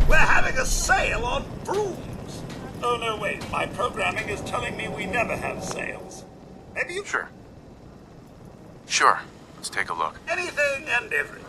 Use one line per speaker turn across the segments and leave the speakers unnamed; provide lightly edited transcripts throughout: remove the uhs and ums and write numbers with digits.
We're having a sale on brooms. Oh, no, wait. My programming is telling me we never have sales. Maybe you...
Sure. Sure. Let's take a look.
Anything and everything.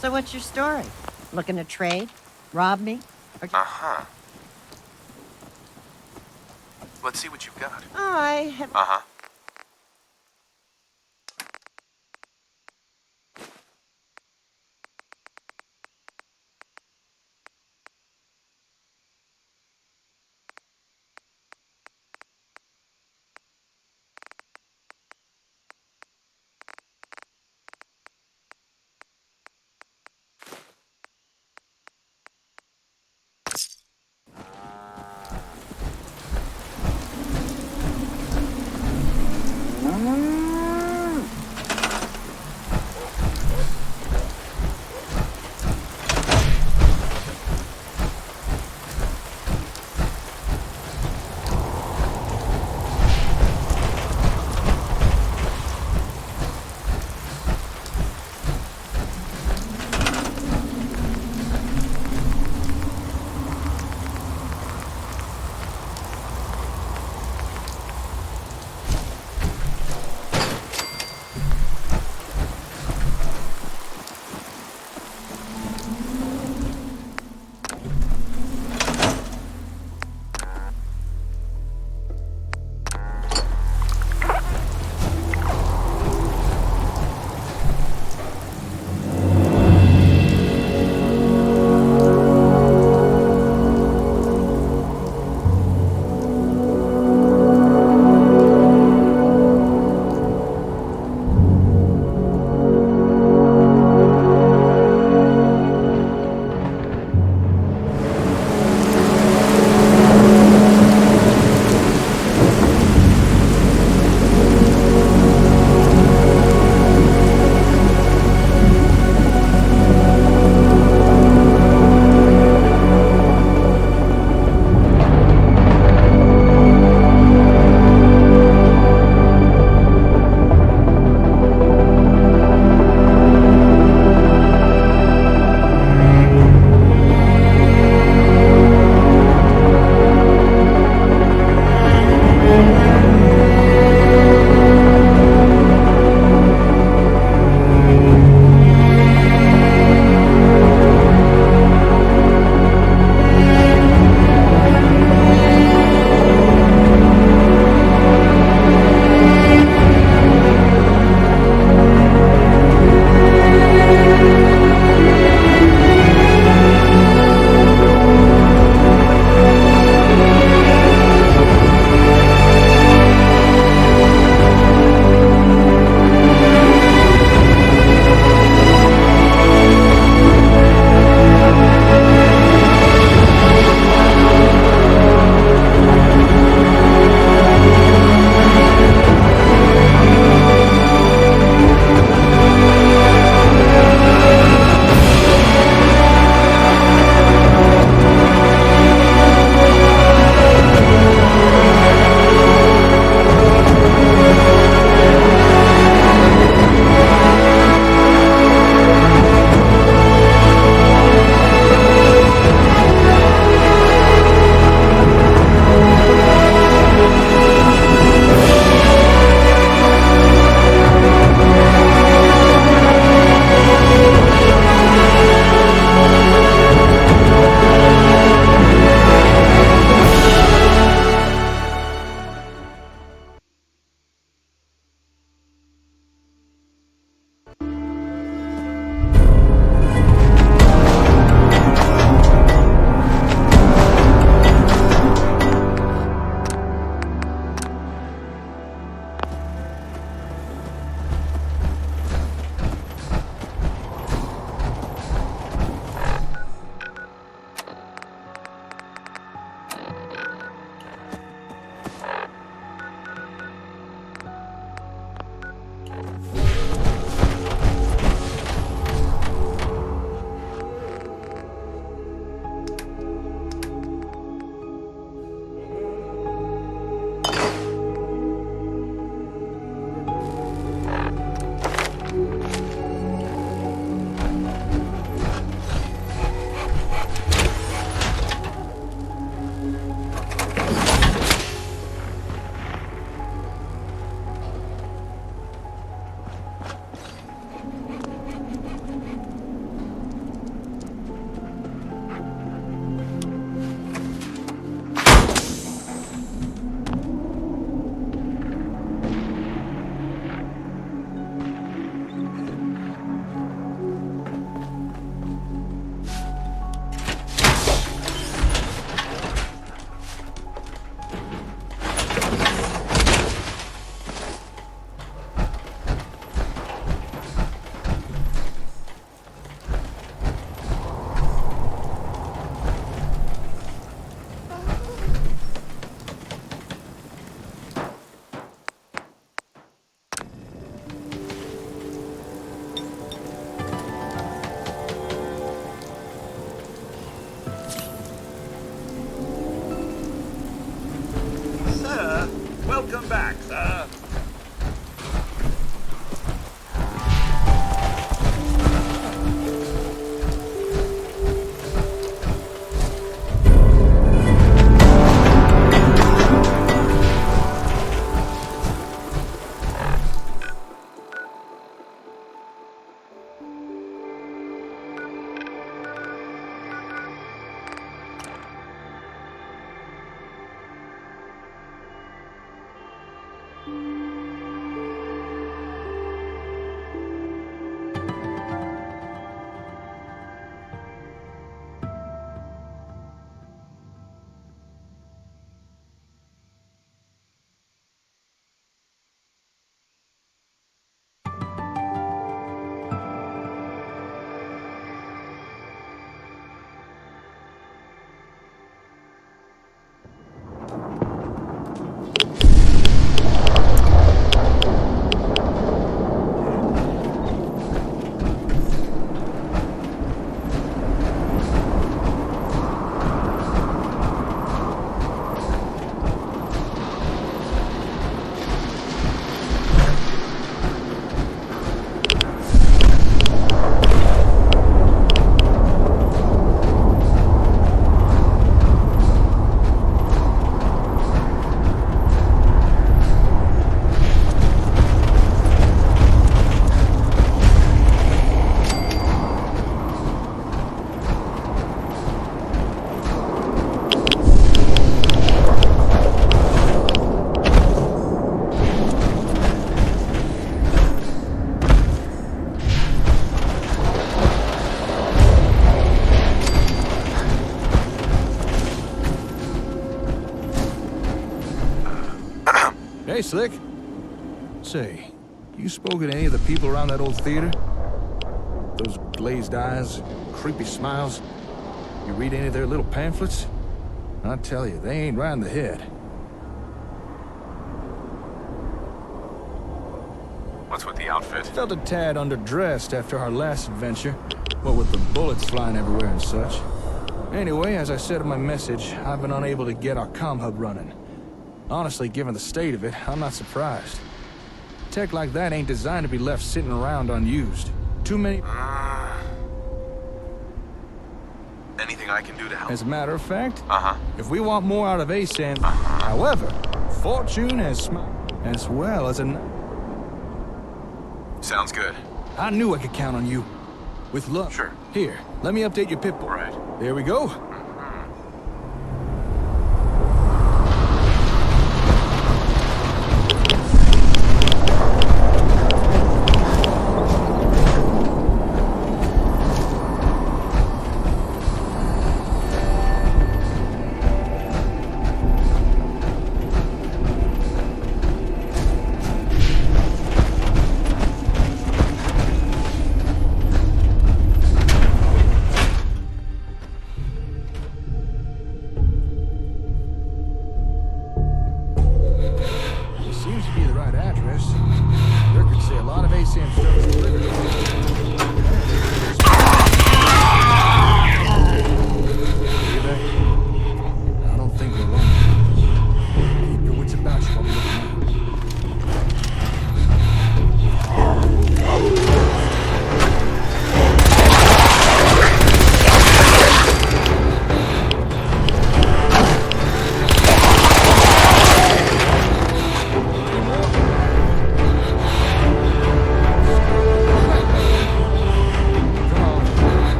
So what's your story? Looking to trade? Rob me? Or just...
Uh-huh. Let's see what you've got.
I have...
Uh-huh.
Welcome back, sir.
Hey, Slick. Say, you spoken to any of the people around that old theater? Those glazed eyes, creepy smiles? You read any of their little pamphlets? I tell you, they ain't right in the head.
What's with the outfit?
Felt a tad underdressed after our last adventure, what with the bullets flying everywhere and such. Anyway, as I said in my message, I've been unable to get our comm hub running. Honestly, given the state of it, I'm not surprised. Tech like that ain't designed to be left sitting around unused. Too many...
Anything I can do to help?
As a matter of fact,
Uh-huh.
if we want more out of ASAM... However, Fortune has smiled as well as a...
Sounds good.
I knew I could count on you. With luck.
Sure.
Here, let me update your Pitbull.
Right.
There we go. Seems to be the right address. Records say a lot of ASAM stuff is delivered. Hear that? I don't think we're wrong. Keep your wits about you while we look around.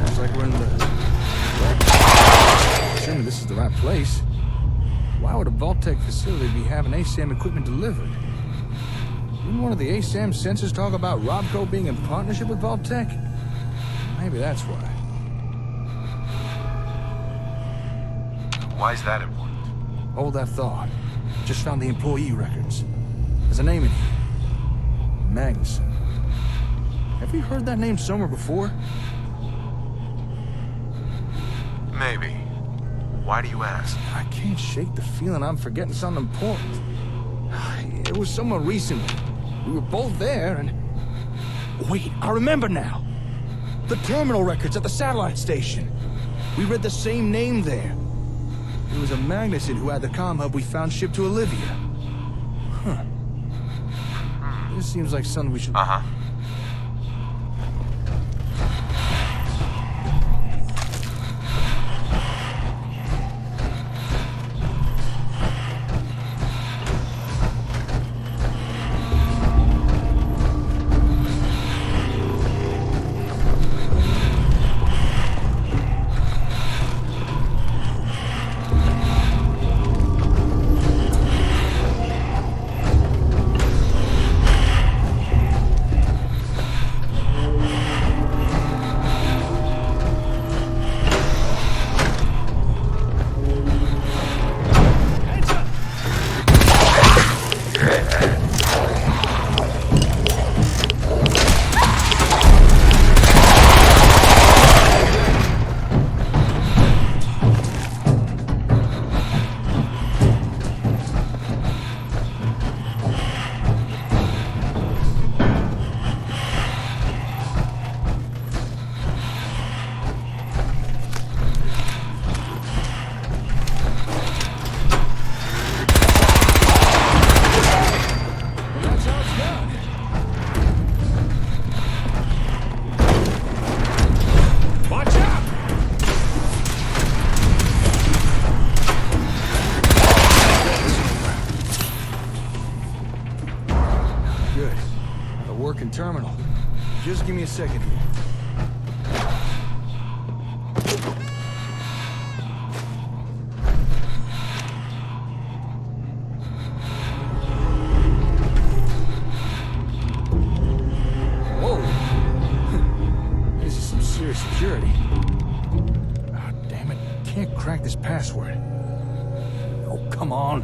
Looks like we're in the... Assuming this is the right place. Why would a Vault-Tec facility be having ASAM equipment delivered? Didn't one of the ASAM sensors talk about Robco being in partnership with Vault-Tec? Maybe that's why.
Why is that important?
Hold that thought. Just found the employee records. There's a name in here. Magnuson. Have you heard that name somewhere before?
Maybe. Why do you ask?
I can't shake the feeling I'm forgetting something important. It was someone recently. We were both there and... Wait, I remember now. The terminal records at the satellite station. We read the same name there. It was a Magnuson who had the comm hub we found shipped to Olivia. Huh. This seems like something we should...
Uh-huh.
Terminal. Just give me a second here. Whoa! This is some serious security. Oh, damn it. Can't crack this password. Oh, come on.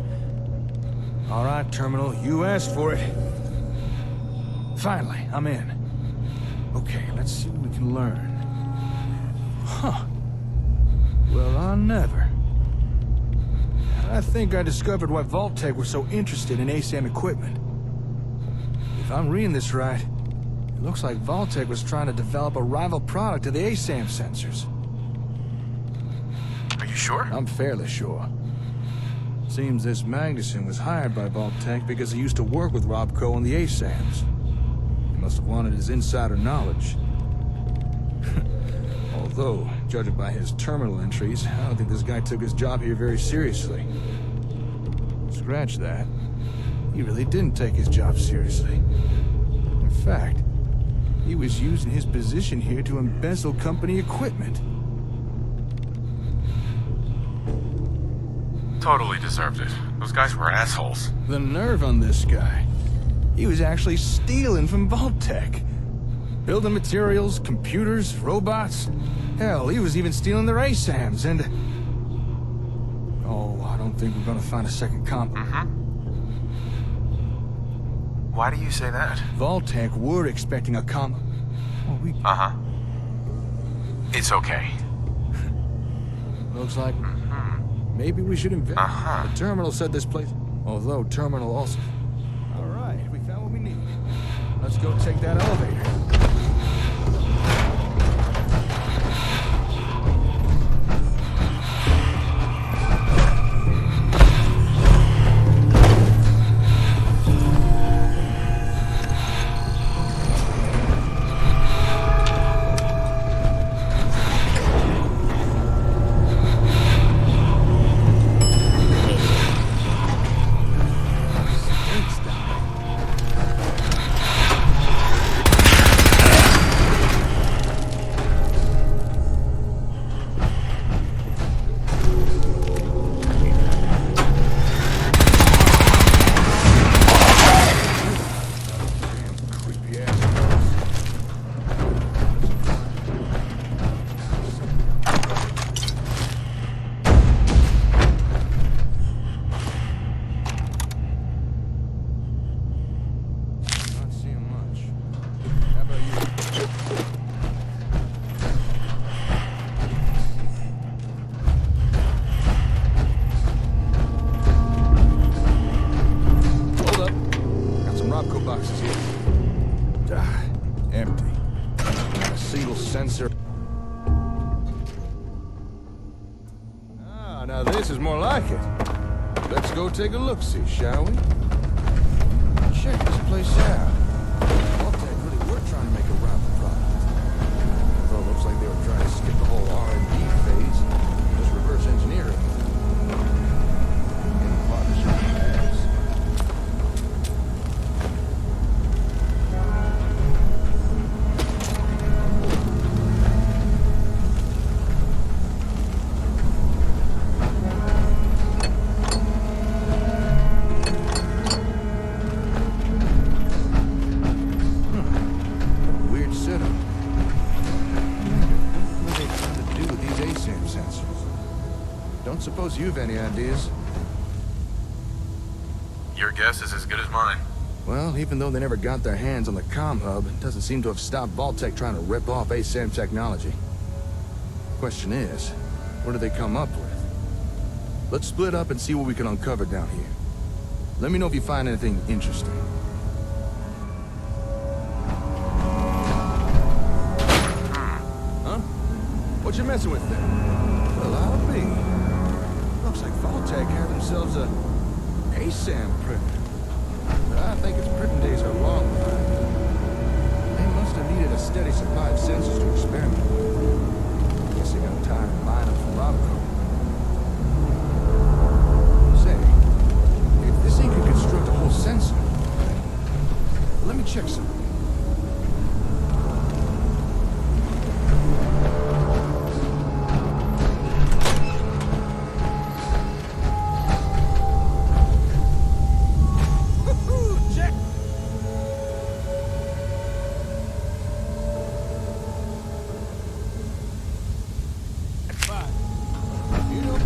All right, Terminal. You asked for it. Finally, I'm in. Okay, let's see what we can learn. Huh. Well, I never. I think I discovered why Vault-Tec were so interested in ASAM equipment. If I'm reading this right, it looks like Vault-Tec was trying to develop a rival product to the ASAM sensors.
Are you sure?
I'm fairly sure. Seems this Magnuson was hired by Vault-Tec because he used to work with Robco on the ASAMs. Must have wanted his insider knowledge. Although, judging by his terminal entries, I don't think this guy took his job here very seriously. Scratch that. He really didn't take his job seriously. In fact, he was using his position here to embezzle company equipment.
Totally deserved it. Those guys were assholes.
The nerve on this guy. He was actually stealing from Vault-Tec. Building materials, computers, robots. Hell, he was even stealing their ASAMs and... Oh, I don't think we're gonna find a second comp.
Mm-hmm. Why do you say that?
Vault-Tec were expecting a comp... Well, we...
Uh-huh. It's okay.
Looks like... Maybe we should invest...
Uh-huh.
The Terminal said this place... Although Terminal also... We found what we need. Let's go take that elevator. now this is more like it. Let's go take a look-see, shall we? Check this place out. Vault-Tec really were trying to make a rival product. Although it looks like they were trying to skip the whole R&D phase. Just reverse engineer it. In partnership with us. Weird setup. What are they trying to do with these ASAM sensors? Don't suppose you've any ideas?
Your guess is as good as mine.
Well, even though they never got their hands on the comm hub, it doesn't seem to have stopped Vault-Tec trying to rip off ASAM technology. Question is, what do they come up with? Let's split up and see what we can uncover down here. Let me know if you find anything interesting. Huh? What you messing with there? Well, I'll be. Looks like Vault-Tec had themselves a ASAM printer. But I think its printing days are long behind. They must have needed a steady supply of sensors to experiment with. Guess they got tired of buying them from Robco. Say, if this thing could construct a whole sensor, let me check something. Check! Five. You know...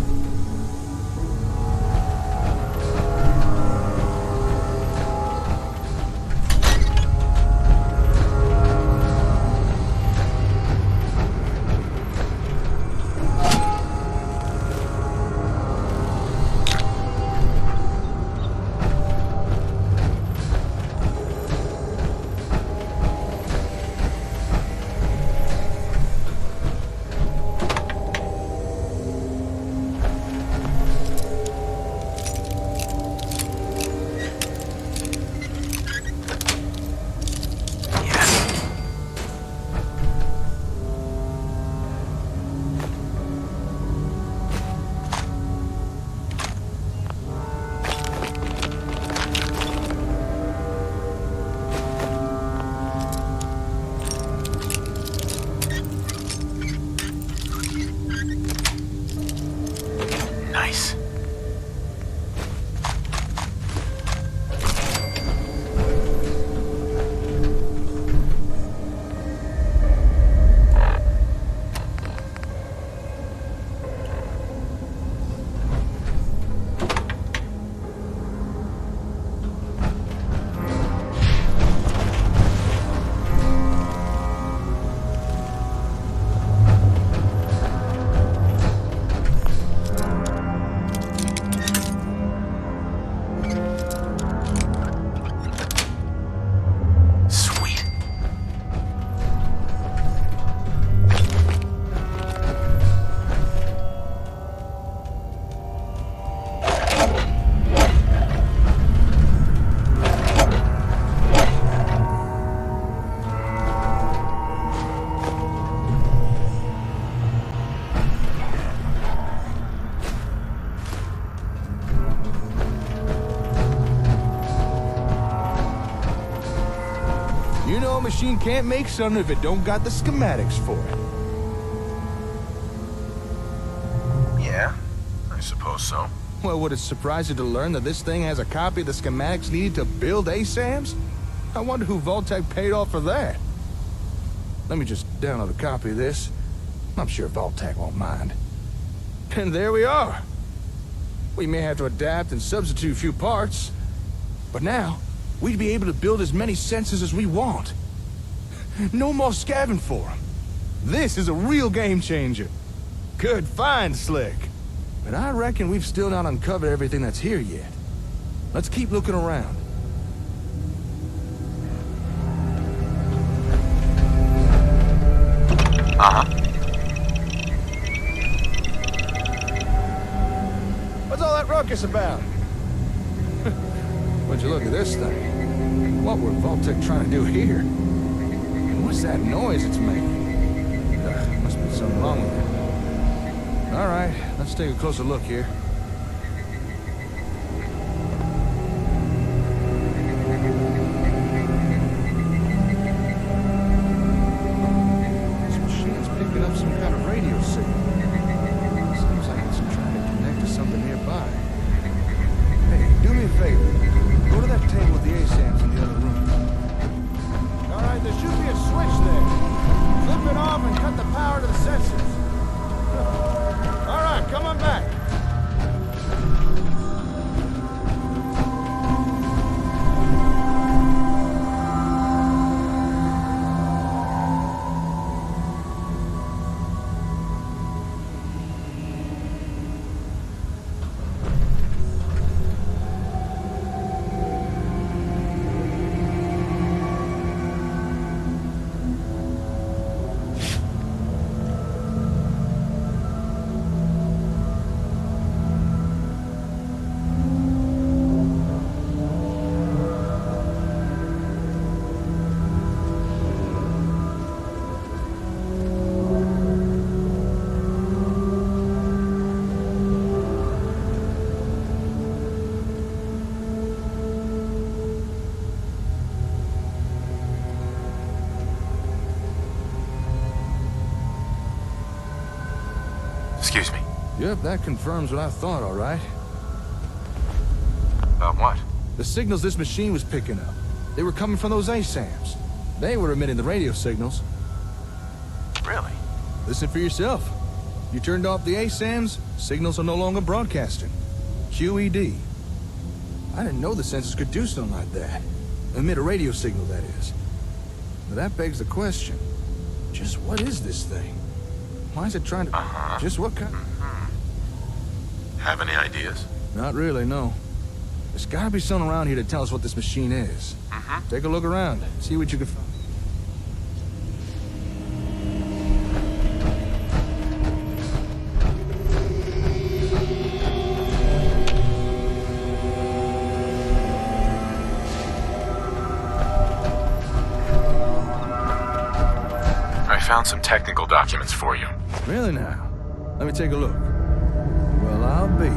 Nice. Sweet.
You know a machine can't make something if it don't got the schematics for it.
Yeah, I suppose so.
Well, would it surprise you to learn that this thing has a copy of the schematics needed to build ASAMs? I wonder who Vault-Tec paid off for that. Let me just download a copy of this. I'm sure Vault-Tec won't mind. And there we are. We may have to adapt and substitute a few parts, but now we'd be able to build as many sensors as we want. No more scavenging for them. This is a real game changer. Good find, Slick. But I reckon we've still not uncovered everything that's here yet. Let's keep looking around.
Uh-huh.
ruckus about? Would you look at this thing? What were Vault-Tec trying to do here? And what's that noise it's making? Must be something wrong with it. All right, let's take a closer look here. This machine's picking up some kind of radio signal. Seems like it's trying to connect to something nearby. Hey, do me a favor. Go to that table with the ASAMs in the other room. All right, there should be a switch there. Flip it off and cut the power to the sensors. All right, come on back.
Excuse me.
Yep, that confirms what I thought, all right.
About what?
The signals this machine was picking up, they were coming from those ASAMs. They were emitting the radio signals.
Really?
Listen for yourself. You turned off the ASAMs, signals are no longer broadcasting. QED. I didn't know the sensors could do something like that. Emit a radio signal, that is. But that begs the question. Just what is this thing? Why is it trying to... Just what kind...
Have any ideas?
Not really, no. There's gotta be someone around here to tell us what this machine is. Take a look around, see what you can find.
I found some technical documents for you.
Really now? Let me take a look. Well, I'll be.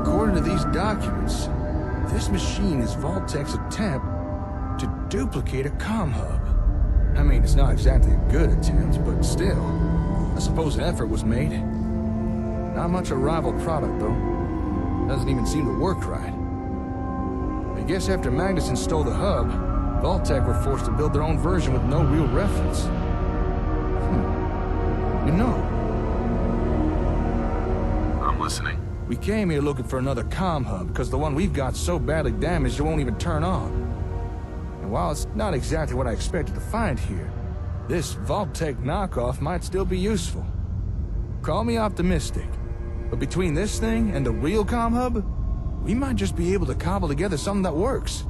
According to these documents, this machine is Vault-Tec's attempt to duplicate a comm hub. I mean, it's not exactly a good attempt, but still, I suppose an effort was made. Not much a rival product, though. Doesn't even seem to work right. I guess after Magnuson stole the hub, Vault-Tec were forced to build their own version with no real reference. You know,
I'm listening.
we came here looking for another comm hub because the one we've got's so badly damaged it won't even turn on. And while it's not exactly what I expected to find here, this Vault-Tec knockoff might still be useful. Call me optimistic, but between this thing and the real comm hub, we might just be able to cobble together something that works.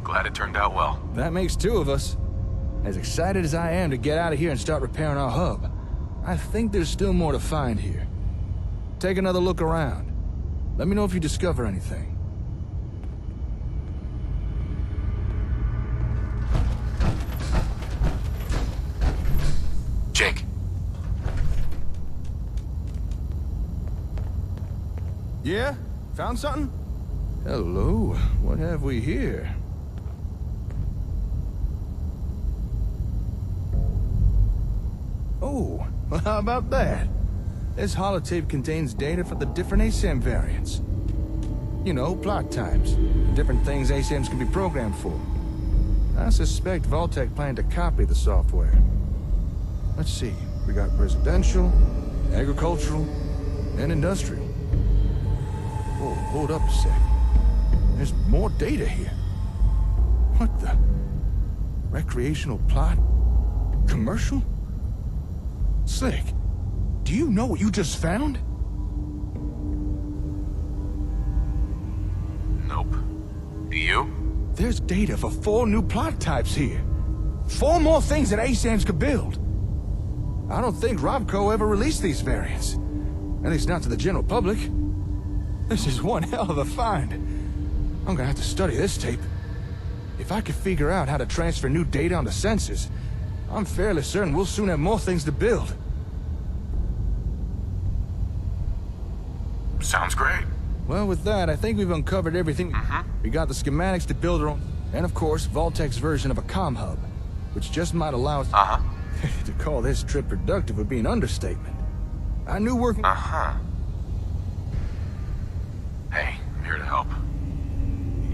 Glad it turned out well.
That makes two of us. As excited as I am to get out of here and start repairing our hub, I think there's still more to find here. Take another look around. Let me know if you discover anything.
Jake.
Yeah? Found something? Hello. What have we here? Oh, well, how about that? This holotape contains data for the different ASAM variants. You know, plot types, different things ASAMs can be programmed for. I suspect Vault-Tec planned to copy the software. Let's see, we got residential, agricultural, and industrial. Oh, hold up a sec. There's more data here. What the? Recreational plot? Commercial? Slick, do you know what you just found?
Nope. Do you?
There's data for 4 new plot types here. 4 more things that ASAMs could build. I don't think Robco ever released these variants. At least not to the general public. This is one hell of a find. I'm gonna have to study this tape. If I could figure out how to transfer new data onto sensors, I'm fairly certain we'll soon have more things to build.
Sounds great.
Well, with that, I think we've uncovered everything. We got the schematics to build our own, and of course, Vault-Tec's version of a comm hub, which just might allow us to call this trip productive would be an understatement. I knew working.
Hey, I'm here to help.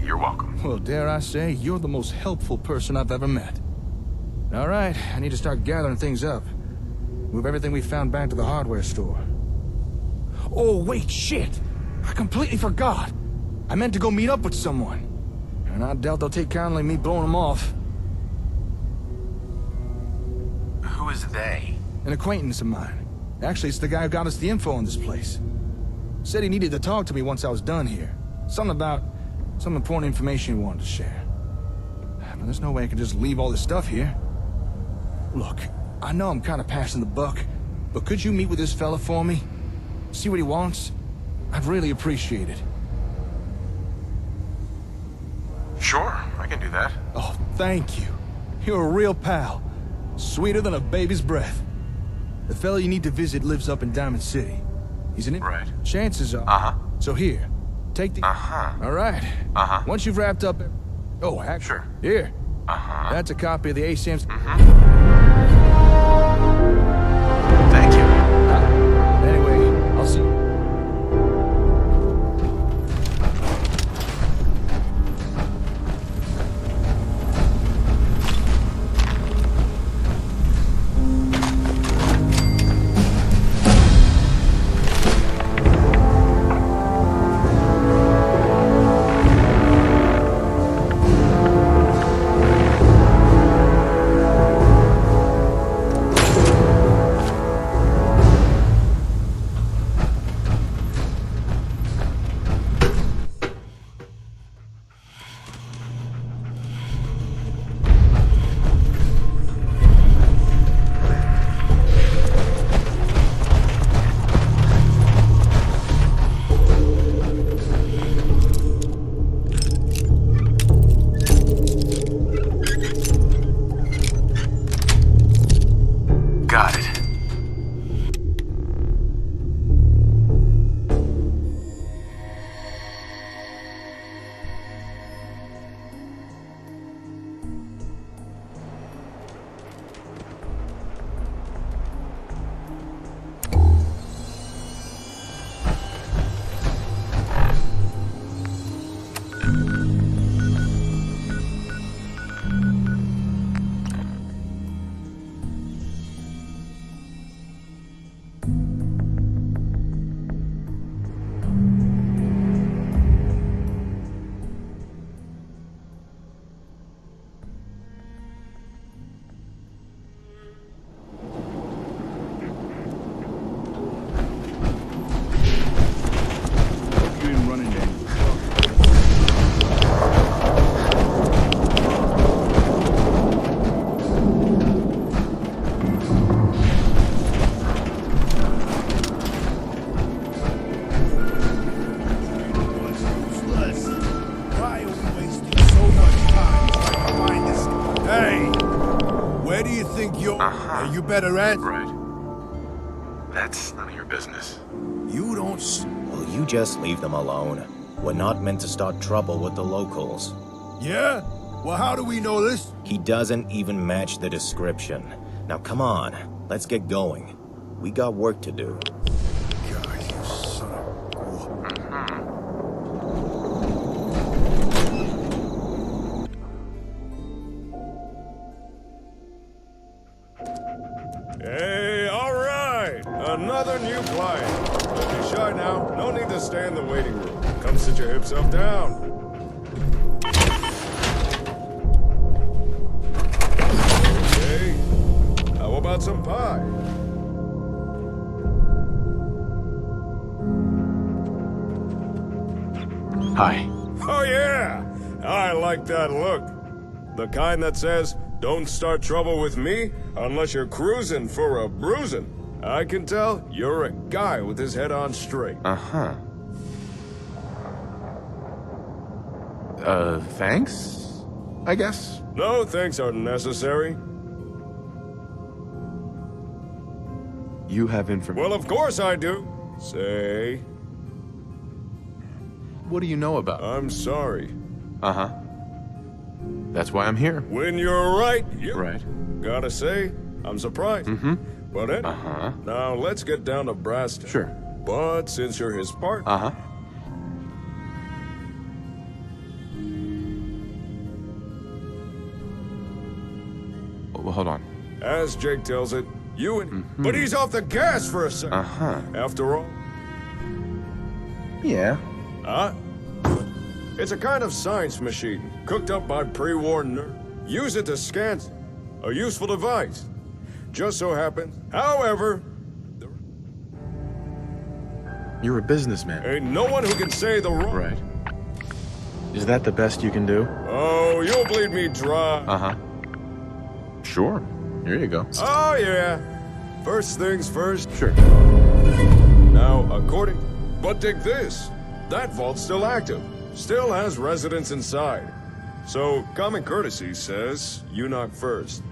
You're welcome.
Well, dare I say, you're the most helpful person I've ever met. All right, I need to start gathering things up. Move everything we found back to the hardware store. Oh, wait, shit! I completely forgot. I meant to go meet up with someone. And I doubt they'll take kindly me blowing them off.
Who is they?
An acquaintance of mine. Actually, it's the guy who got us the info on this place. Said he needed to talk to me once I was done here. Something about some important information he wanted to share. But there's no way I can just leave all this stuff here. Look, I know I'm kind of passing the buck, but could you meet with this fella for me? See what he wants? I'd really appreciate it.
Sure, I can do that.
Oh, thank you. You're a real pal. Sweeter than a baby's breath. The fella you need to visit lives up in Diamond City. He's an
Right.
Chances are. So here, take the. All right. Once you've wrapped up. Oh, actually.
Sure.
Here. That's a copy of the ASAM's.
Thank you.
Anyway, I'll see you.
Got it.
You didn't run into any.
Why are we wasting so much time trying to find this? Hey! Where do you think you're... Are you better at?
Right. That's none of your business.
You don't...
Will you just leave them alone? We're not meant to start trouble with the locals.
Yeah? Well, how do we know this?
He doesn't even match the description. Now come on, let's get going. We got work to do.
God, you son of...
Hey, all right! Another new client. Don't be shy now. No need to stay in the waiting room. Come sit your hipself down. Okay. How about some pie?
Hi.
Oh, yeah! I like that look. The kind that says, don't start trouble with me unless you're cruising for a bruising. I can tell you're a guy with his head on straight.
Uh-huh. Thanks? I guess?
No thanks are necessary.
You have information.
Well, of course I do. Say,
What do you know about?
I'm sorry.
Uh-huh. That's why I'm here.
When you're right, you
Right.
gotta say, I'm surprised.
Mm-hmm.
But anyway,
Uh-huh.
now let's get down to brass tacks.
Sure.
But since you're his partner,
Uh-huh. Well, hold on.
as Jake tells it, you and... But he's off the gas for a second.
Uh-huh.
After all,
Yeah.
huh? It's a kind of science machine, cooked up by pre-war nerds. Use it to scan a useful device. Just so happens, however,
You're a businessman.
ain't no one who can say the wrong.
Right. Is that the best you can do?
Oh, you'll bleed me dry.
Uh-huh. Sure. Here you go.
Oh, yeah. First things first.
Sure.
Now, according... But dig this. That vault's still active. Still has residents inside. So, common courtesy says you knock first.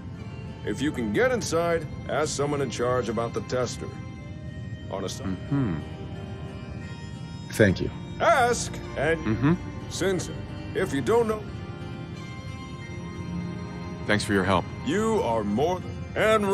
If you can get inside, ask someone in charge about the tester. On a side.
Thank you.
Ask, and
Mm-hmm.
since if you don't know,
Thanks for your help.
you are more than... And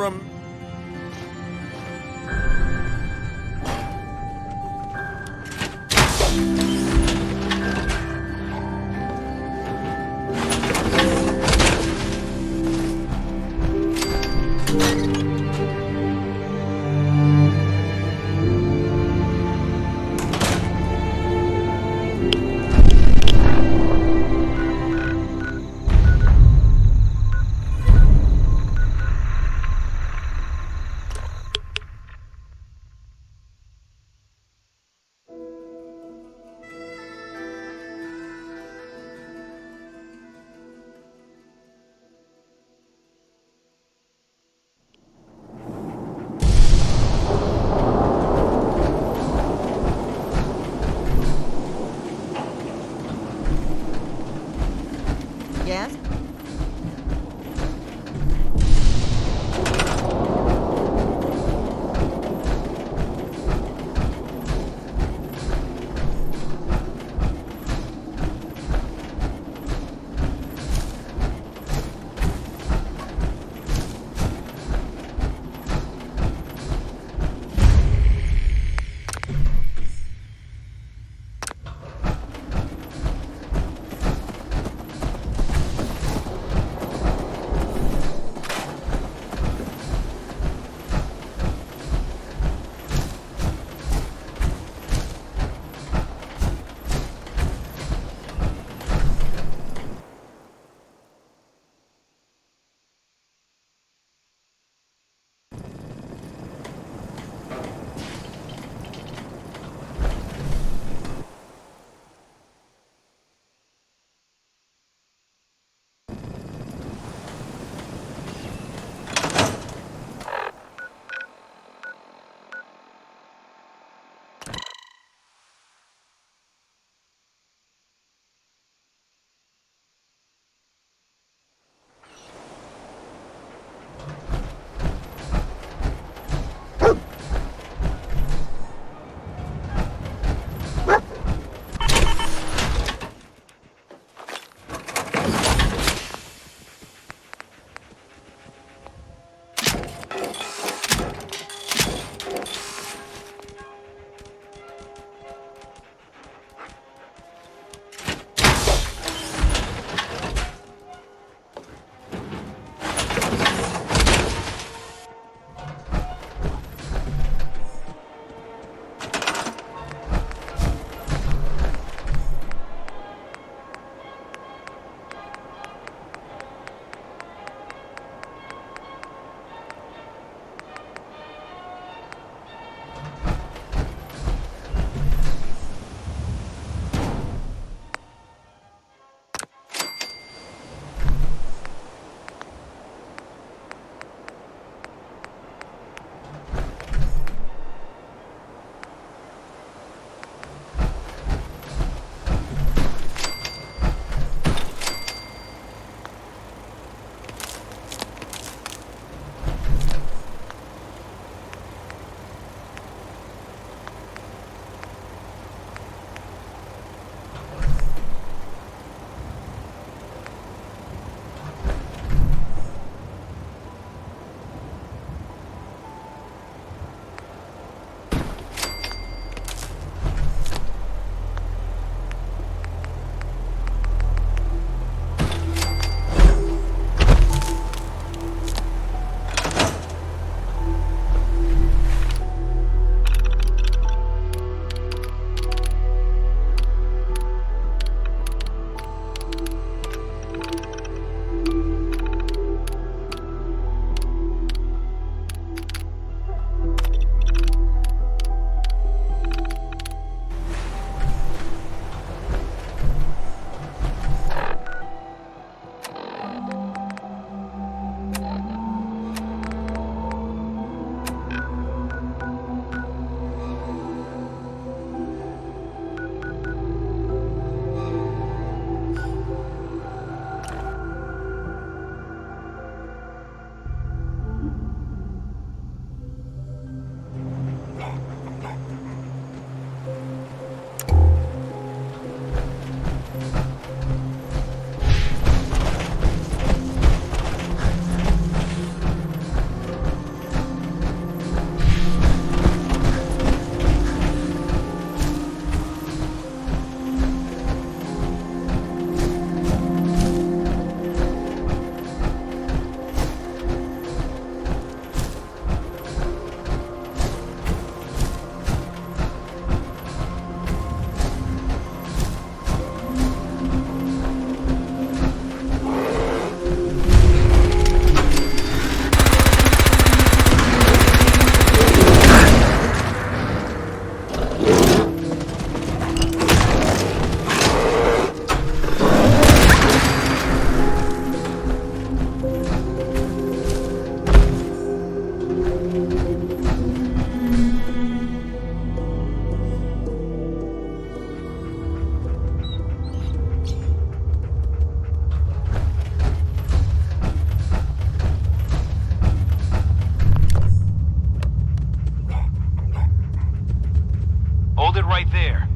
Hold it right there.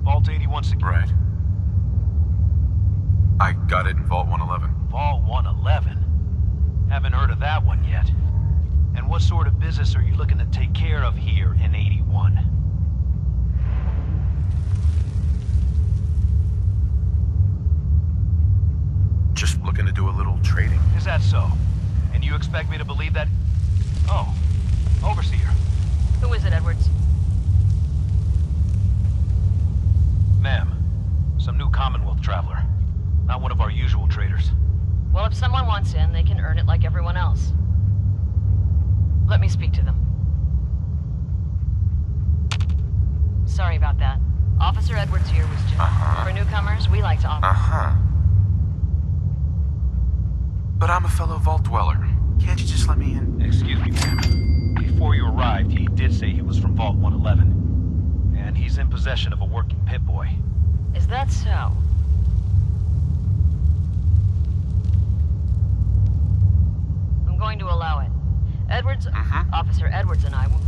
Vault 81 secure.
Right. I got it in Vault 111.
Vault 111? Haven't heard of that one yet. And what sort of business are you looking to take care of here in 81?
Just looking to do a little trading.
Is that so? And you expect me to believe that? Oh, Overseer.
Who is it, Edwards?
Ma'am, some new Commonwealth traveler. Not one of our usual traders.
Well, if someone wants in, they can earn it like everyone else. Let me speak to them. Sorry about that. Officer Edwards here was just... For newcomers, we like to offer...
But I'm a fellow Vault Dweller. Can't you just let me in?
Excuse me, ma'am. Before you arrived, he did say he was from Vault 111. And he's in possession of a working Pip-Boy.
Is that so? I'm going to allow it. Edwards... Officer Edwards and I will...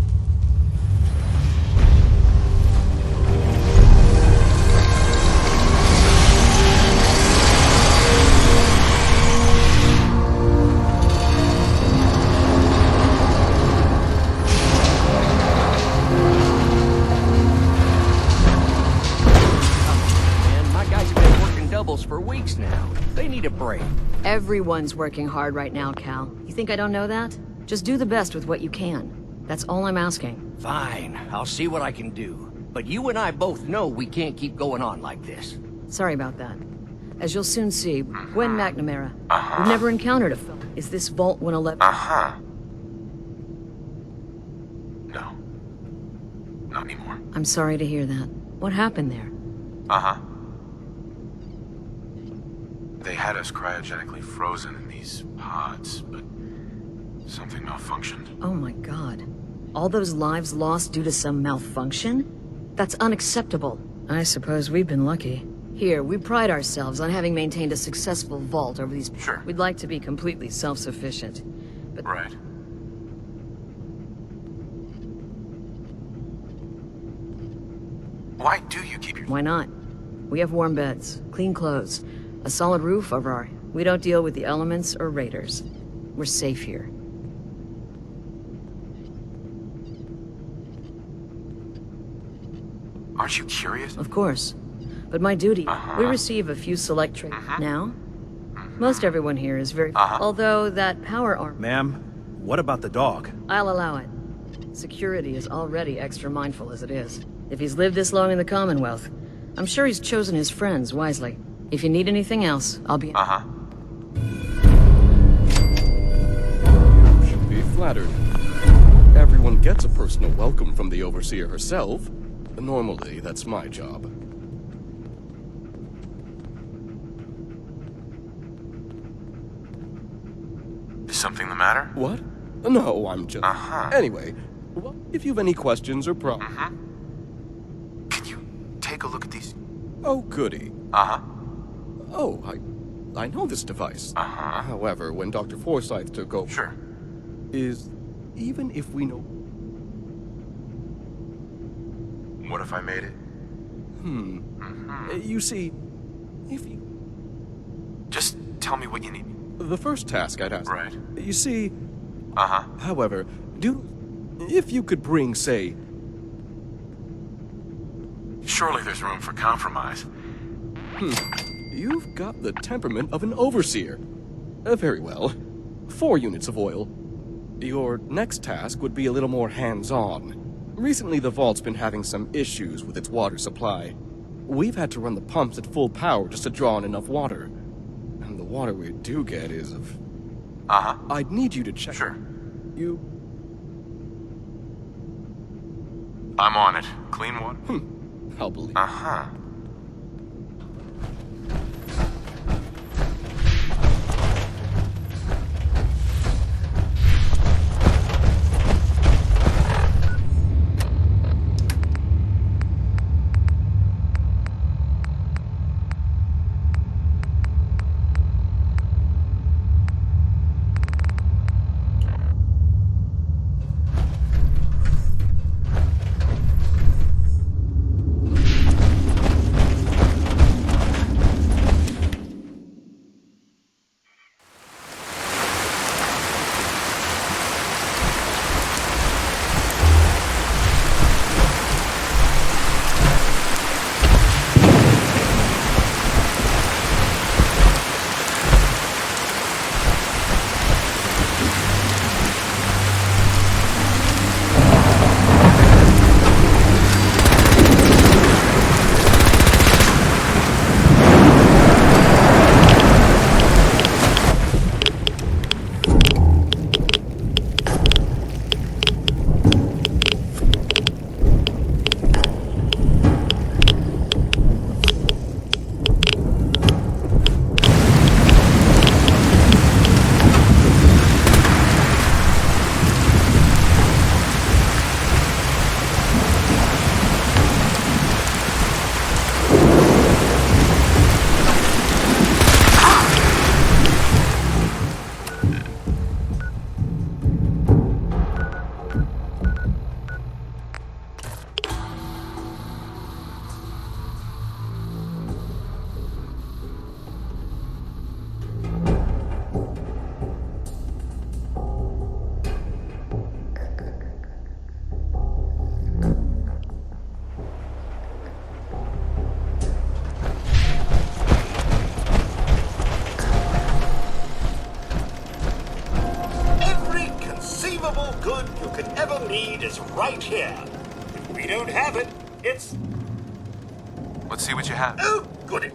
For weeks now. They need a break.
Everyone's working hard right now, Cal. You think I don't know that? Just do the best with what you can. That's all I'm asking.
Fine, I'll see what I can do. But you and I both know we can't keep going on like this.
Sorry about that. As you'll soon see, Gwen McNamara. We've never encountered a foe. Is this Vault 111?
No. Not anymore.
I'm sorry to hear that. What happened there?
They had us cryogenically frozen in these pods, but something malfunctioned.
Oh my god. All those lives lost due to some malfunction? That's unacceptable. I suppose we've been lucky. Here, we pride ourselves on having maintained a successful vault over these...
Sure.
We'd like to be completely self-sufficient. But...
Right. Why do you keep your...
Why not? We have warm beds, clean clothes, a solid roof over our... We don't deal with the elements or raiders. We're safe here.
Aren't you curious?
Of course. But my duty... We receive a few select trade... Now? Most everyone here is very... Although that power arm...
Ma'am, what about the dog?
I'll allow it. Security is already extra mindful as it is. If he's lived this long in the Commonwealth, I'm sure he's chosen his friends wisely. If you need anything else, I'll be...
You should be flattered. Everyone gets a personal welcome from the Overseer herself. Normally, that's my job.
Is something the matter?
What? No, I'm just... Anyway, well, if you've any questions or problems...
Can you take a look at these?
Oh, goody. Oh, I know this device. However, when Dr. Forsyth took over...
Sure.
Even if we know...
What if I made it?
You see, if you...
Just tell me what you need.
The first task I'd ask...
Right.
You see... However, if you could bring, say...
Surely there's room for compromise.
You've got the temperament of an overseer. Very well. 4 units of oil. Your next task would be a little more hands-on. Recently, the vault's been having some issues with its water supply. We've had to run the pumps at full power just to draw in enough water. And the water we do get is of... I'd need you to check...
Sure.
You...
I'm on it. Clean water?
I'll believe.
all good you could ever need is right here. If we don't have it, it's...
Let's see what you have.
Oh, goody.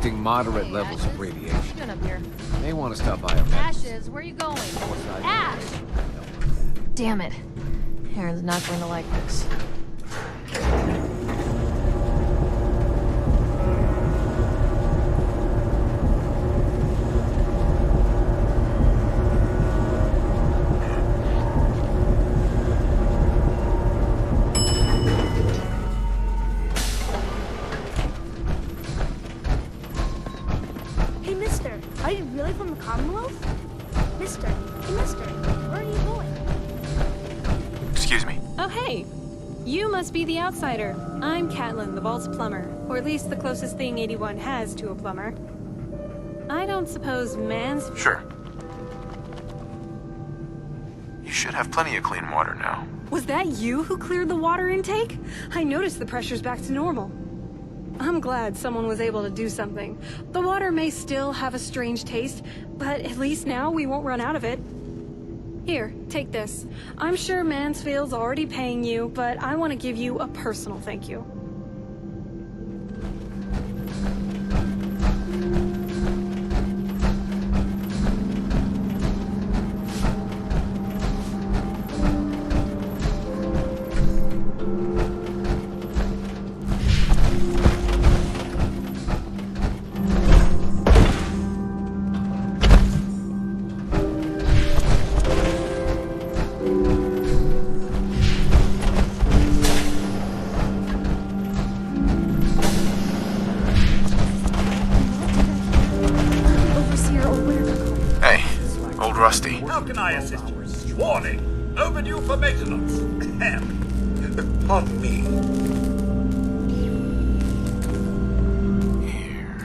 detecting moderate levels of radiation.
What are you doing up here?
May want to stop by a
Ashes, where are you going? Ash! Damn it. Aaron's not going to like this.
Are you really from the Commonwealth? Mister, hey mister, where are you going?
Excuse me.
Oh, hey. You must be the outsider. I'm Catelyn, the vault's plumber. Or at least the closest thing 81 has to a plumber. I don't suppose Mans...
Sure. You should have plenty of clean water now.
Was that you who cleared the water intake? I noticed the pressure's back to normal. I'm glad someone was able to do something. The water may still have a strange taste, but at least now we won't run out of it. Here, take this. I'm sure Mansfield's already paying you, but I want to give you a personal thank you.
Rusty.
How can I assist you? Warning! Overdue for maintenance. Pardon me.
Here.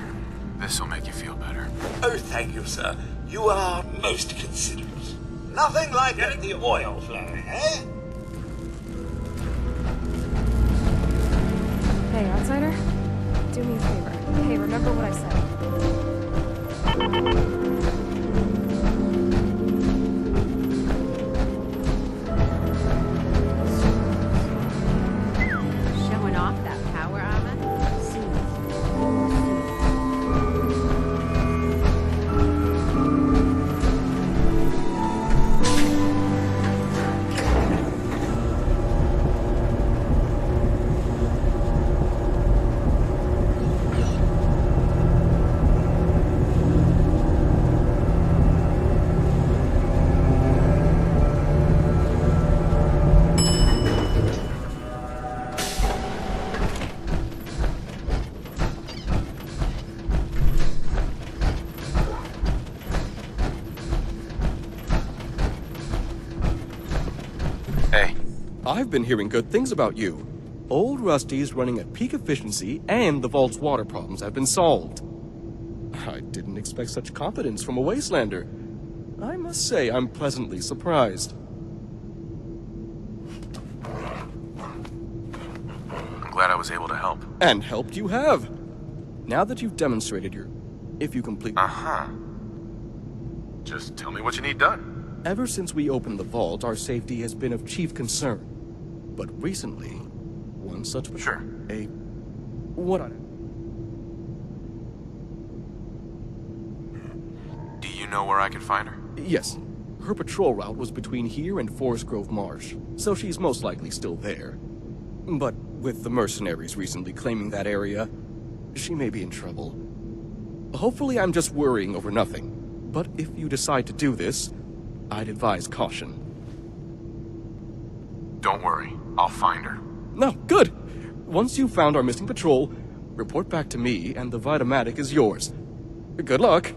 This'll make you feel better.
Oh, thank you, sir. You are most considerate. Nothing like getting the oil flowing, eh?
Hey, outsider. Do me a favor. Hey, remember what I said.
Showing off that power armor?
I've been hearing good things about you. Old Rusty's running at peak efficiency, and the vault's water problems have been solved. I didn't expect such competence from a wastelander. I must say I'm pleasantly surprised.
I'm glad I was able to help.
And helped you have. Now that you've demonstrated if you complete...
Uh-huh. Just tell me what you need done.
Ever since we opened the vault, our safety has been of chief concern. But recently, one such...
Sure.
What
Do you know where I can find her?
Yes. Her patrol route was between here and Forest Grove Marsh, so she's most likely still there. But with the mercenaries recently claiming that area, she may be in trouble. Hopefully I'm just worrying over nothing. But if you decide to do this, I'd advise caution.
Don't worry. I'll find her.
No, good. Once you've found our missing patrol, report back to me and the Vitamatic is yours. Good luck.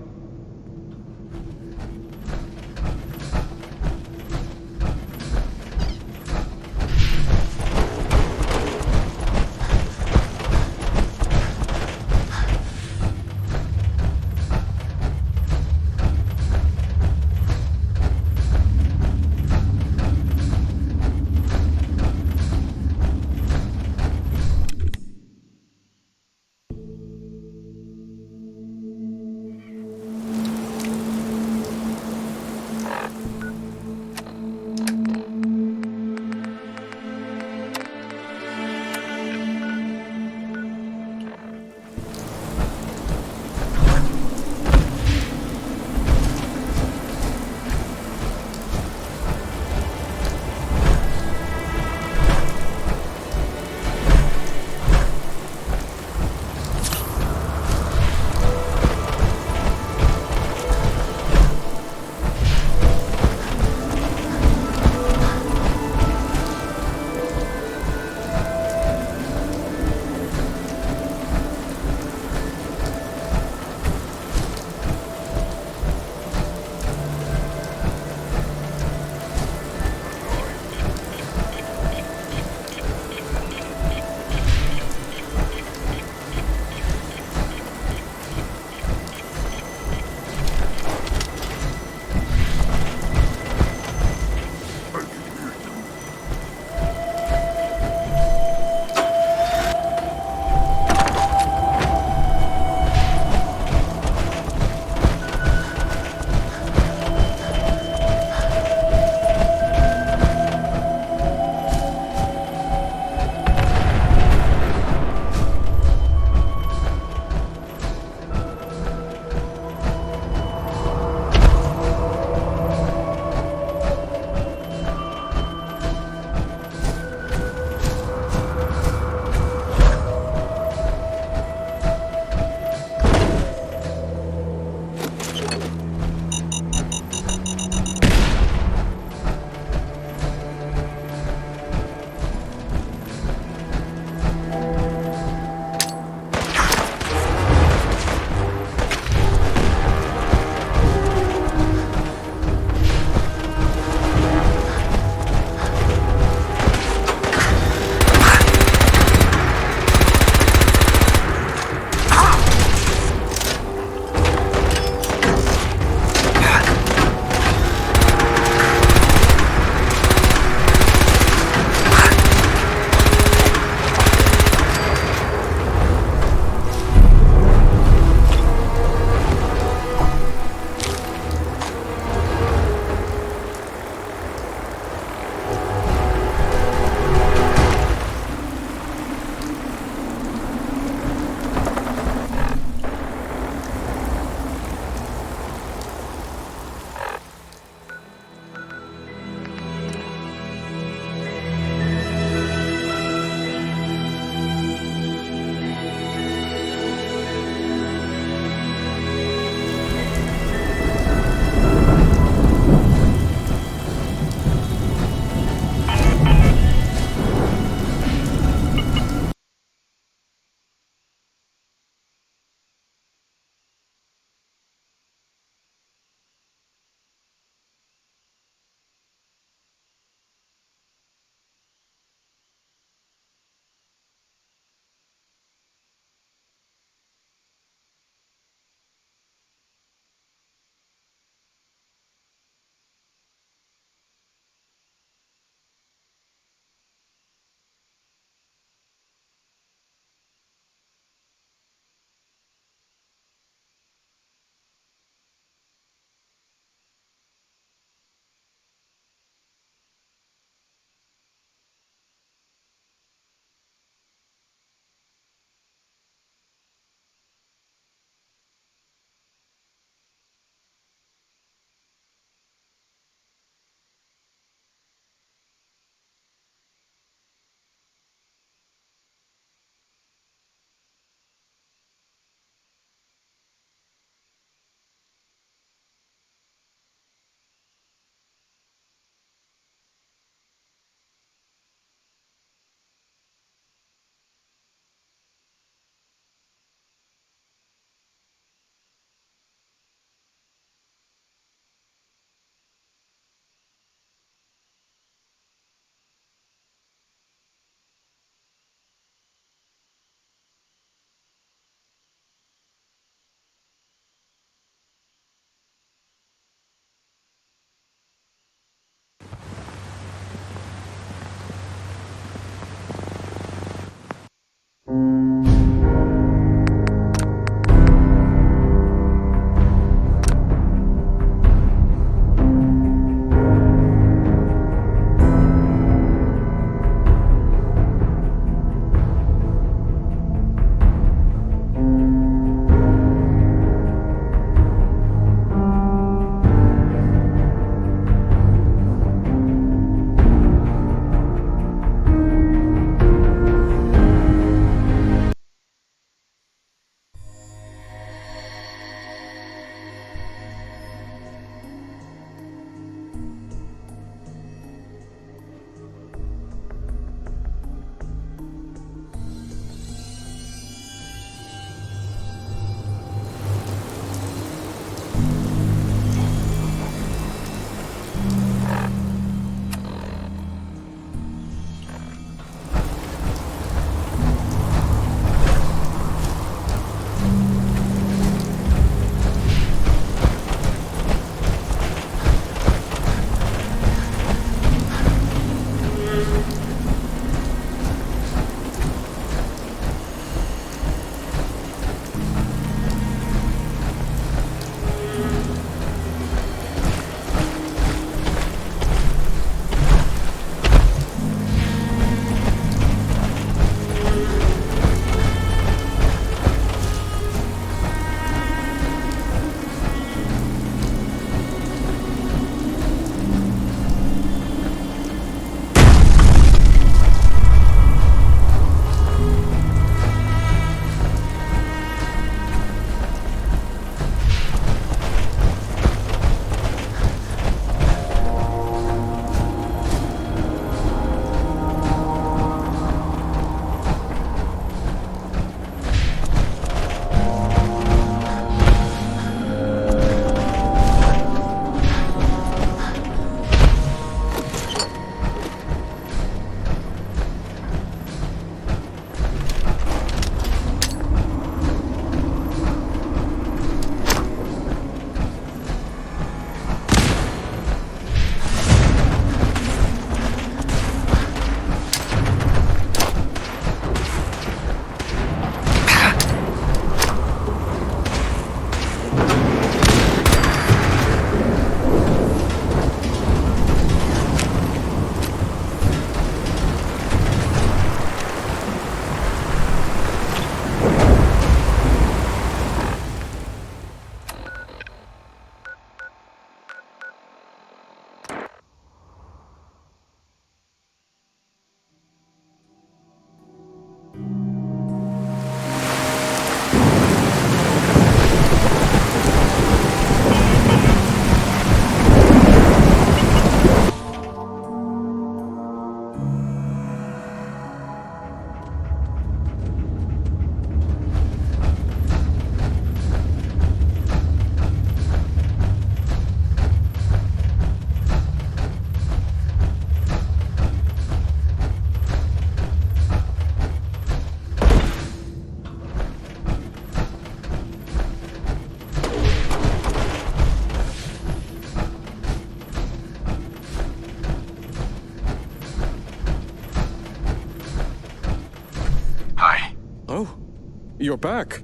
You're back.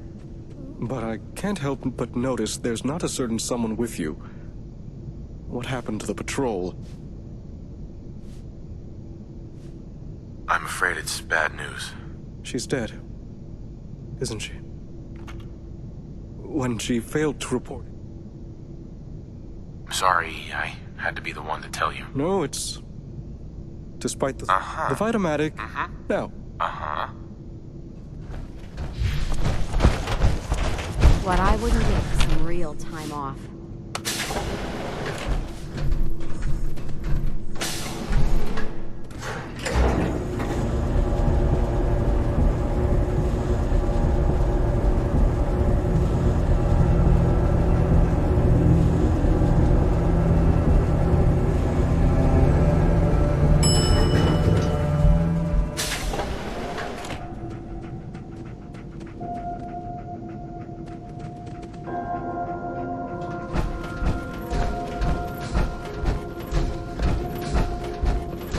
But I can't help but notice there's not a certain someone with you. What happened to the patrol?
I'm afraid it's bad news.
She's dead, isn't she? When she failed to report.
I'm sorry, I had to be the one to tell you.
No, it's... Despite the Vitamatic... Now.
What I wouldn't give for some real time off.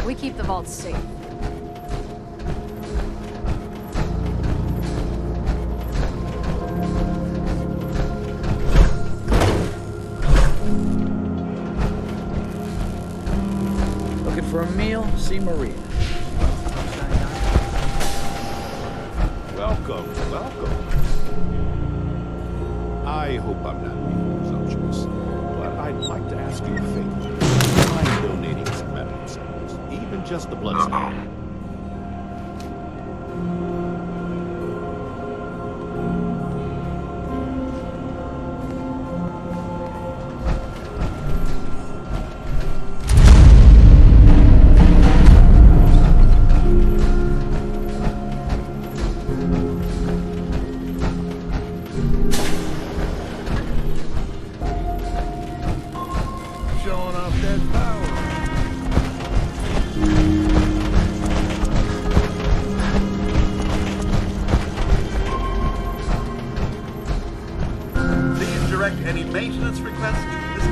We keep the vaults safe.
Looking for a meal? See Maria.
Welcome, welcome. I hope I'm not being presumptuous, but I'd like to ask you a favor. I'm donating some medical samples, even just the blood sample.
Showing off that power.
Please direct any maintenance requests to this.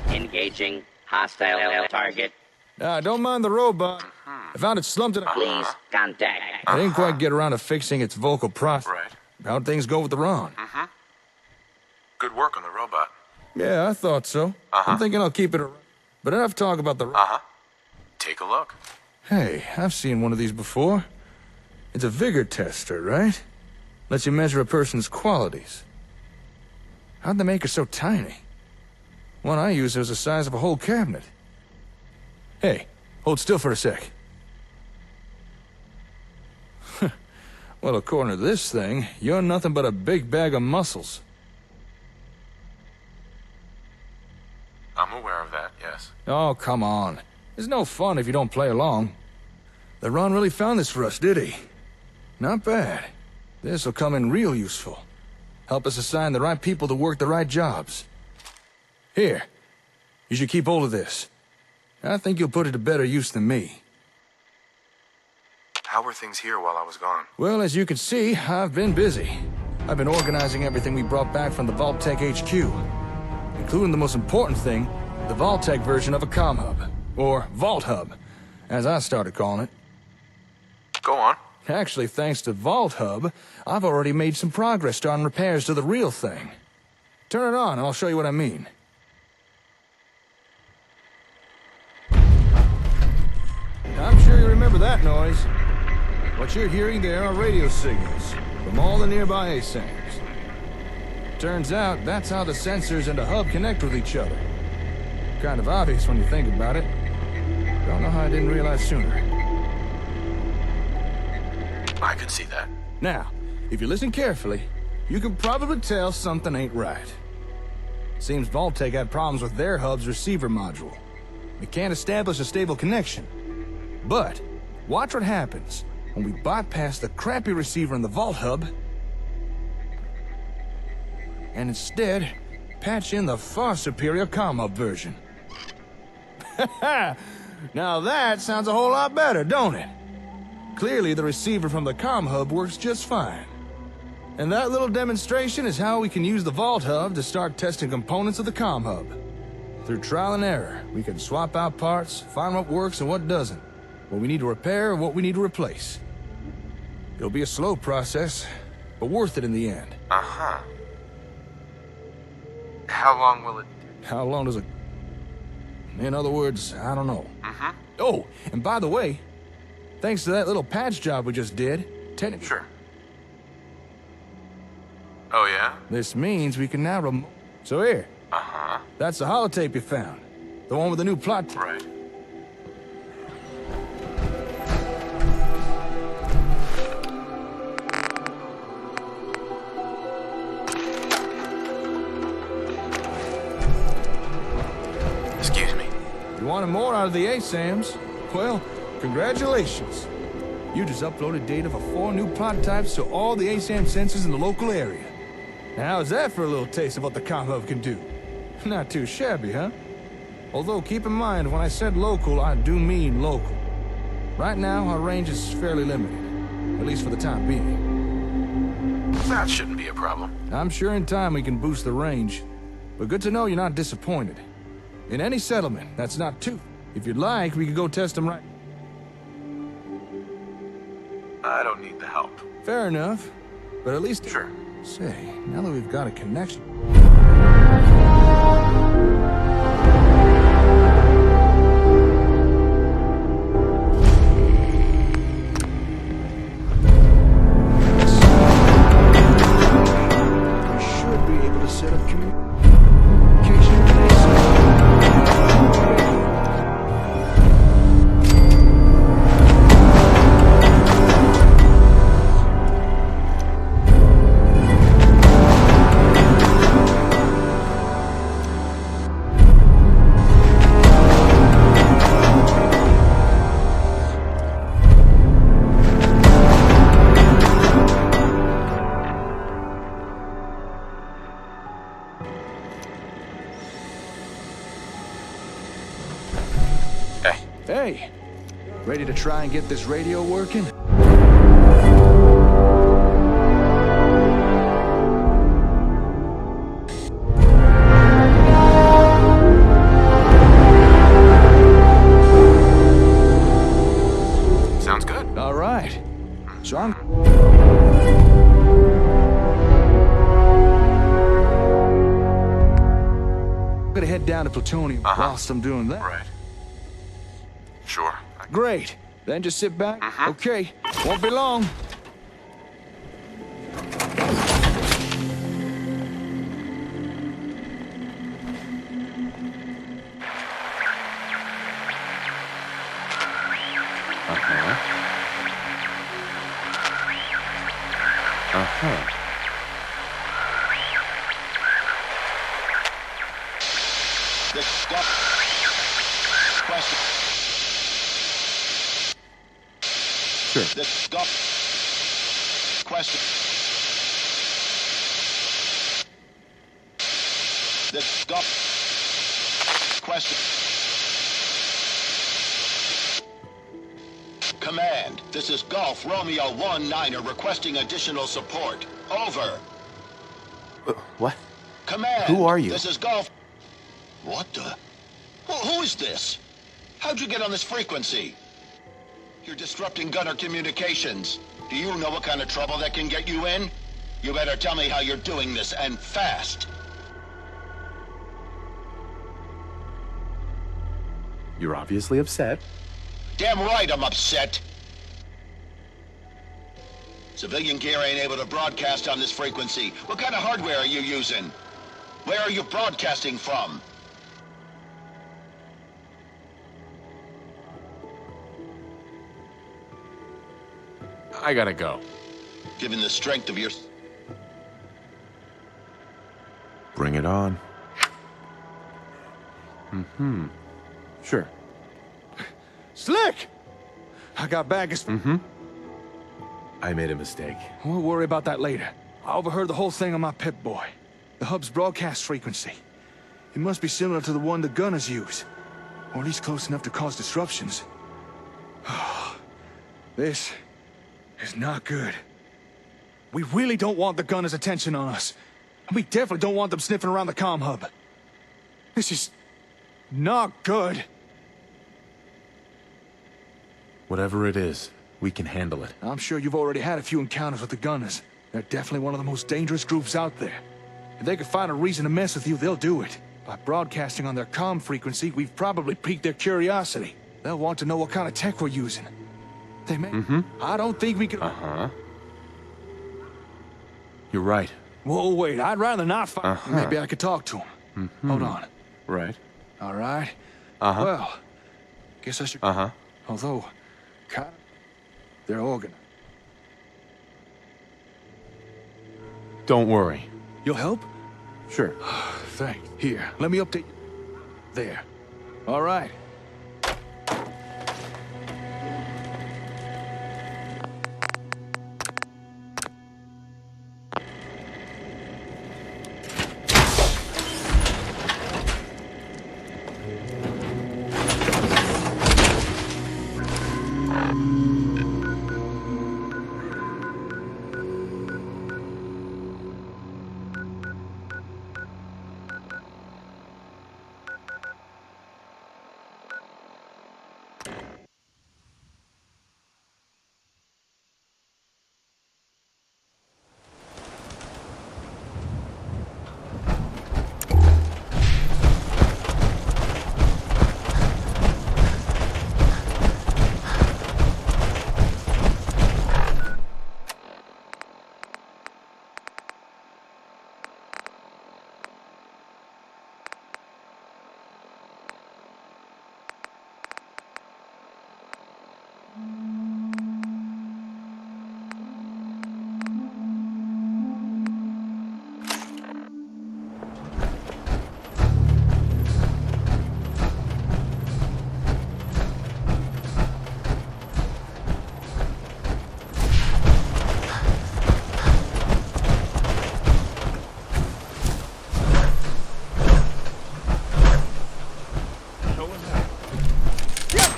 Engaging hostile target.
Don't mind the robot. I found it slumped in a...
Please contact.
I didn't quite get around to fixing its vocal process.
Right.
How'd things go with the Ron?
Good work on the robot.
Yeah, I thought so. I'm thinking I'll keep it around. But enough talk about the...
Take a look.
Hey, I've seen one of these before. It's a vigor tester, right? Lets you measure a person's qualities. How'd they make her so tiny? One I used was the size of a whole cabinet. Hey, hold still for a sec. Well, according to this thing, you're nothing but a big bag of muscles.
I'm aware of that, yes.
Oh, come on. It's no fun if you don't play along. The Ron really found this for us, did he? Not bad. This'll come in real useful. Help us assign the right people to work the right jobs. Here, you should keep hold of this. I think you'll put it to better use than me.
How were things here while I was gone?
Well, as you can see, I've been busy. I've been organizing everything we brought back from the Vault-Tec HQ, including the most important thing, the Vault-Tec version of a comm hub, or Vault Hub, as I started calling it.
Go on.
Actually, thanks to Vault Hub, I've already made some progress starting repairs to the real thing. Turn it on and I'll show you what I mean. I'm sure you remember that noise. What you're hearing there are radio signals from all the nearby ASAMs. Turns out that's how the sensors and the hub connect with each other. Kind of obvious when you think about it. Don't know how I didn't realize sooner.
I could see that.
Now, if you listen carefully, you can probably tell something ain't right. Seems Vault-Tec had problems with their hub's receiver module. It can't establish a stable connection. But, watch what happens when we bypass the crappy receiver in the Vault Hub and instead patch in the far superior comm hub version. Now that sounds a whole lot better, don't it? Clearly, the receiver from the comm hub works just fine. And that little demonstration is how we can use the Vault Hub to start testing components of the comm hub. Through trial and error, we can swap out parts, find what works and what doesn't, what we need to repair and what we need to replace. It'll be a slow process, but worth it in the end.
Uh-huh. How long will it...
How long does it... In other words, I don't know.
Mm-hmm.
Oh, and by the way, thanks to that little patch job we just did, technically...
Sure. Oh, yeah?
This means we can now So here.
Uh-huh.
That's the holotape you found. The one with the new plot...
Right. Excuse me.
You wanted more out of the ASAMs? Well, congratulations. You just uploaded data for 4 new prototypes to all the ASAM sensors in the local area. Now, how's that for a little taste of what the comm hub can do? Not too shabby, huh? Although, keep in mind, when I said local, I do mean local. Right now, our range is fairly limited. At least for the time being.
That shouldn't be a problem.
I'm sure in time we can boost the range. But good to know you're not disappointed. In any settlement, that's not too. If you'd like, we could go test them right...
I don't need the help.
Fair enough. But at least...
Sure.
Say, now that we've got a connection... We should be able to set up communication Hey, ready to try and get this radio working?
Sounds good.
All right. So I'm gonna head down to Plutonium whilst I'm doing that.
Right. Sure.
Great. Then just sit back. Okay. Won't be long.
Sure.
Question. This Golf question. Command, this is Golf Romeo 19er requesting additional support. Over.
What?
Command,
Who are you?
This is Golf. What the? Who is this? How'd you get on this frequency? You're disrupting gunner communications. Do you know what kind of trouble that can get you in? You better tell me how you're doing this, and fast.
You're obviously upset.
Damn right I'm upset. Civilian gear ain't able to broadcast on this frequency. What kind of hardware are you using? Where are you broadcasting from?
I gotta go.
Given the strength of your...
Bring it on. Sure.
Slick! I got baggage.
I made a mistake.
We'll worry about that later. I overheard the whole thing on my Pip-Boy. The hub's broadcast frequency. It must be similar to the one the gunners use. Or at least close enough to cause disruptions. This is not good. We really don't want the gunners' attention on us. We definitely don't want them sniffing around the comm hub. This is not good.
Whatever it is, we can handle it.
I'm sure you've already had a few encounters with the gunners. They're definitely one of the most dangerous groups out there. If they could find a reason to mess with you, they'll do it. By broadcasting on their comm frequency, we've probably piqued their curiosity. They'll want to know what kind of tech we're using. They may... I don't think we can...
You're right.
Whoa, wait, I'd rather not find... Maybe I could talk to him. Hold on.
Right.
All right. Well, guess I should... Although, they're organized.
Don't worry.
You'll help?
Sure.
Thanks. Here, let me update... There. All right.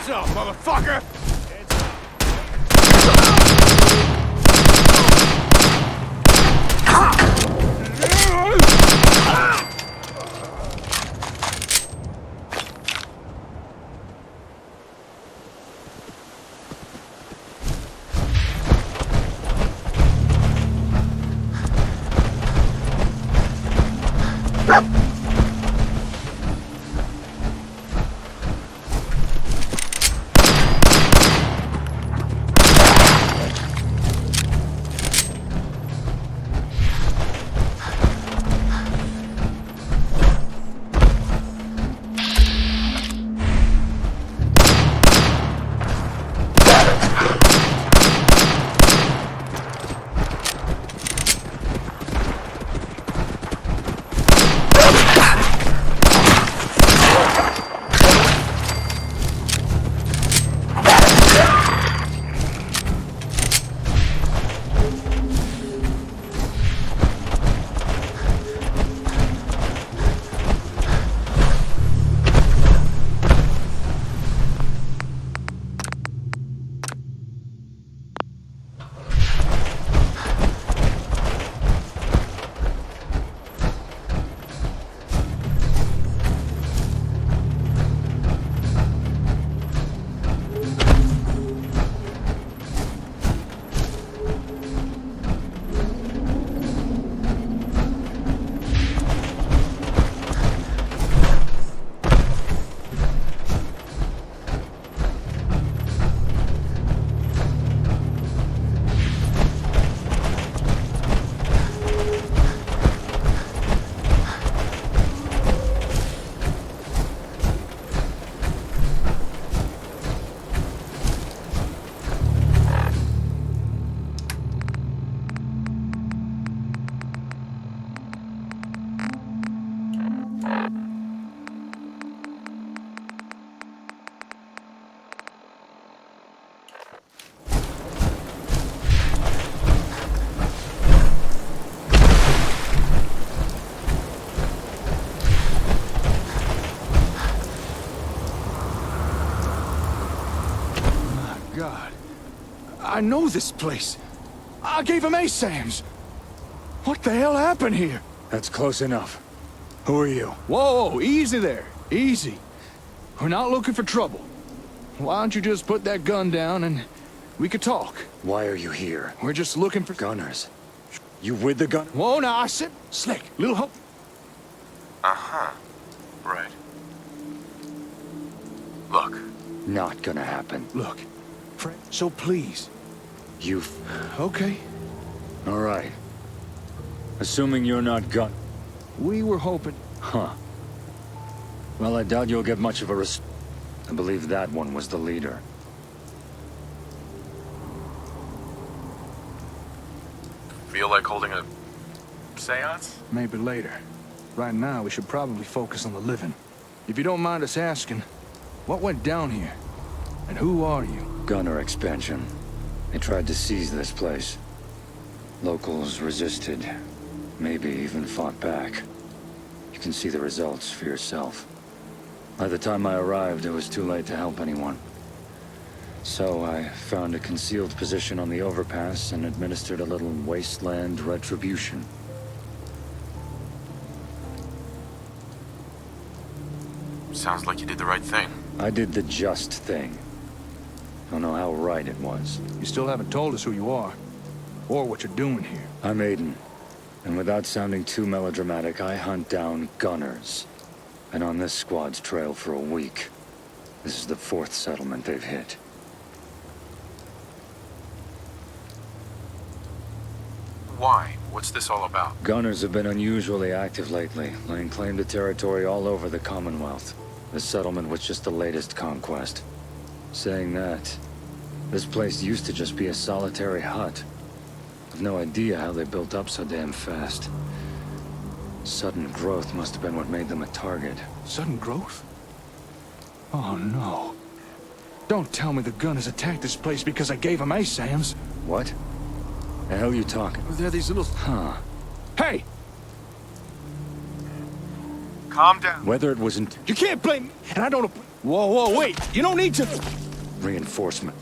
Motherfucker!
I know this place. I gave him ASAMs. What the hell happened here?
That's close enough. Who are you?
Whoa, easy there. Easy. We're not looking for trouble. Why don't you just put that gun down and we could talk?
Why are you here?
We're just looking for...
Gunners. You with the gun?
Whoa, now I said... Slick, little help.
Uh-huh. Right. Look.
Not gonna happen.
Look, friend, so please.
You've...
Okay.
All right. Assuming you're not gun...
We were hoping...
Huh. Well, I doubt you'll get much of a I believe that one was the leader.
Feel like holding a seance?
Maybe later. Right now, we should probably focus on the living. If you don't mind us asking, what went down here? And who are you?
Gunner expansion. They tried to seize this place. Locals resisted. Maybe even fought back. You can see the results for yourself. By the time I arrived, it was too late to help anyone. So I found a concealed position on the overpass and administered a little wasteland retribution.
Sounds like you did the right thing.
I did the just thing. Don't know how right it was.
You still haven't told us who you are, or what you're doing here.
I'm Aiden, and without sounding too melodramatic, I hunt down gunners. Been on this squad's trail for a week. This is the 4th settlement they've hit.
Why? What's this all about?
Gunners have been unusually active lately, laying claim to territory all over the Commonwealth. This settlement was just the latest conquest. Saying that, this place used to just be a solitary hut. I've no idea how they built up so damn fast. Sudden growth must have been what made them a target.
Sudden growth? Oh no. Don't tell me the gunners attacked this place because I gave them ASAMs.
What? The hell you talking?
They're these little...
Huh.
Hey!
Calm down.
Whether it wasn't...
You can't blame me, and I don't... Whoa, wait! You don't need to...
Reinforcement.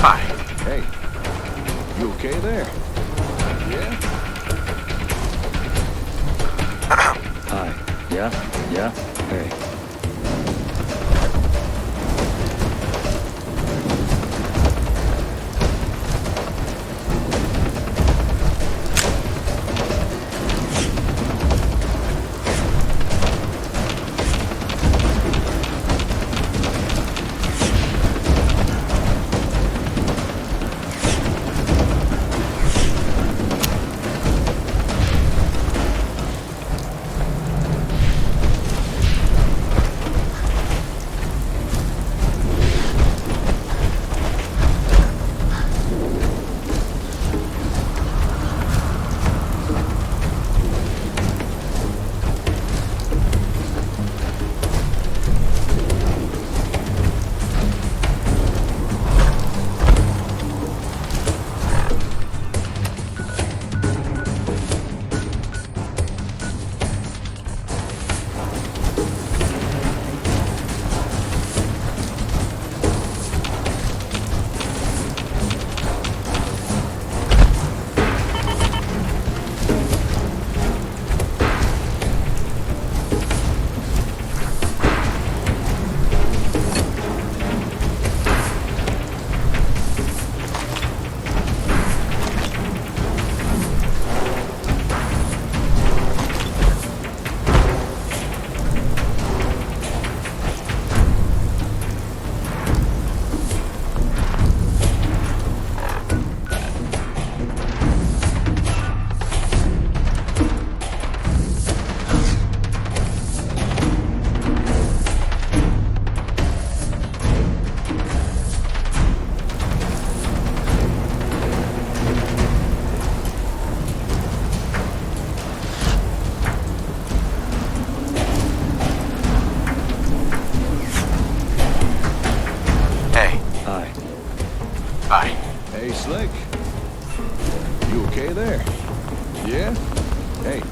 Hi.
Hey, you okay there? Yeah?
Hi. Yeah? Yeah? Hey.
Hey, Slick. You okay there? Yeah? Hey.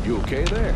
You okay there?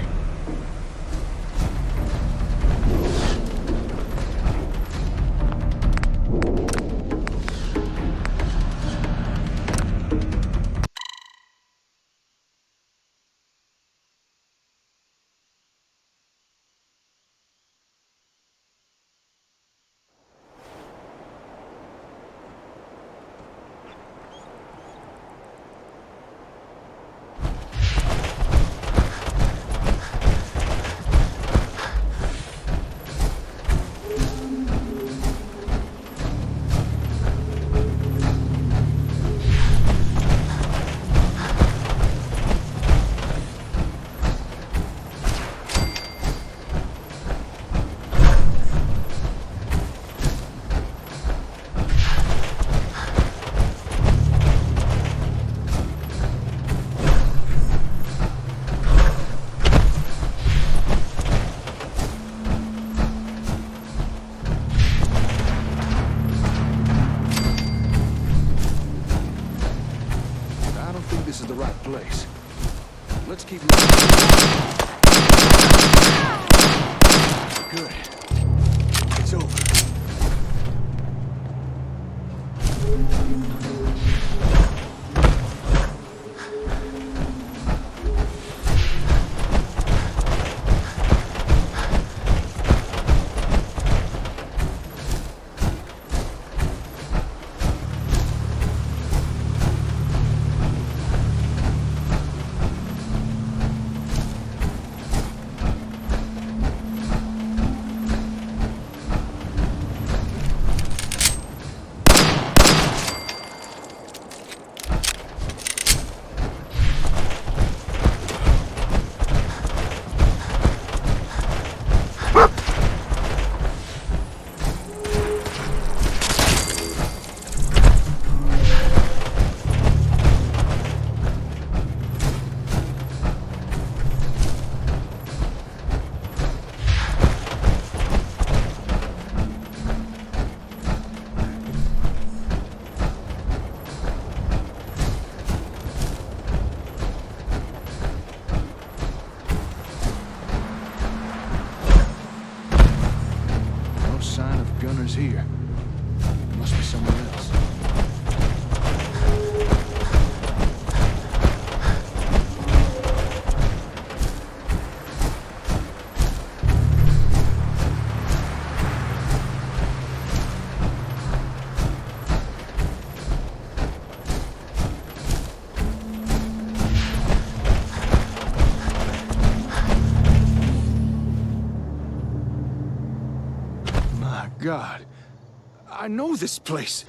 This is the right place. Let's keep moving. Good. It's over. Gunners here. Must be somewhere else. My God. I know this place.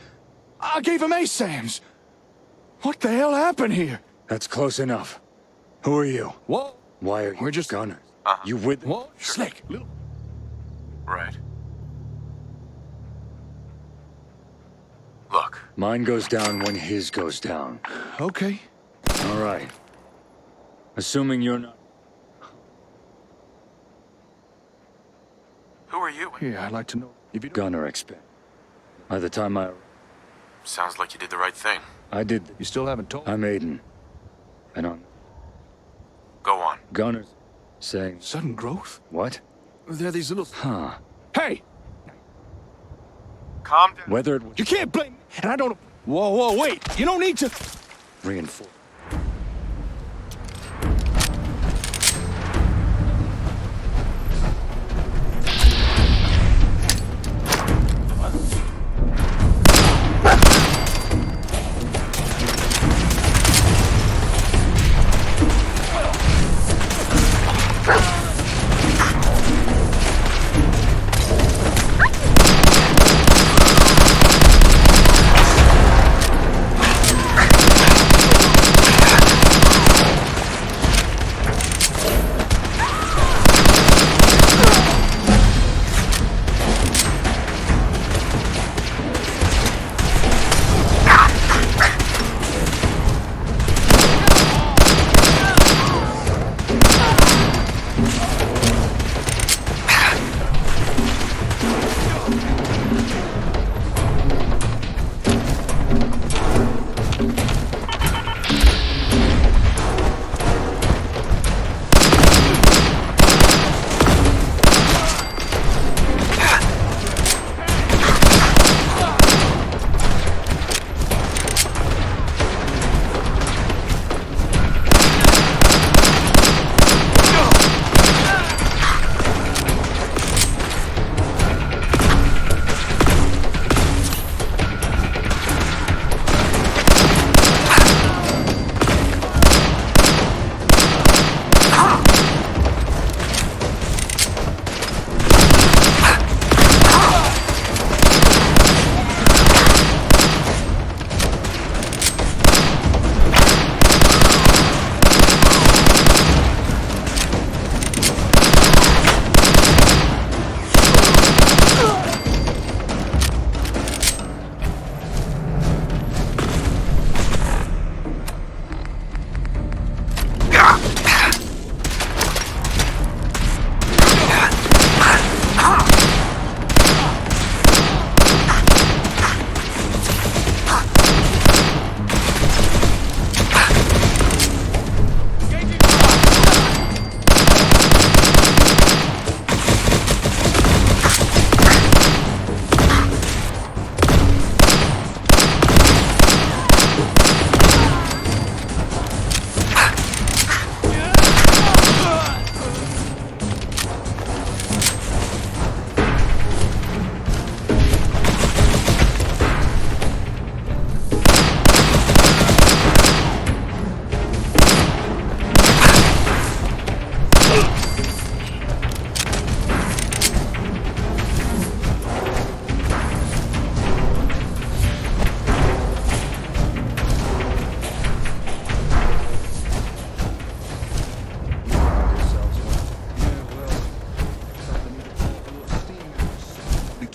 I gave him ASAMs. What the hell happened here?
That's close enough. Who are you?
What?
Why are you?
We're just
gunners. You with?
What? Slick. Little.
Right. Look.
Mine goes down when his goes down.
Okay.
All right. Assuming you're not.
Who are you?
Yeah, I'd like to know if you
Gunner expect. By the time I...
Sounds like you did the right thing.
I did...
You still haven't told...
I'm Aiden. And on...
Go on.
Gunners saying...
Sudden growth?
What?
There are these little...
Huh.
Hey!
Calm down.
Whether it...
You can't blame me, and I don't... Whoa, wait! You don't need to...
Reinforce.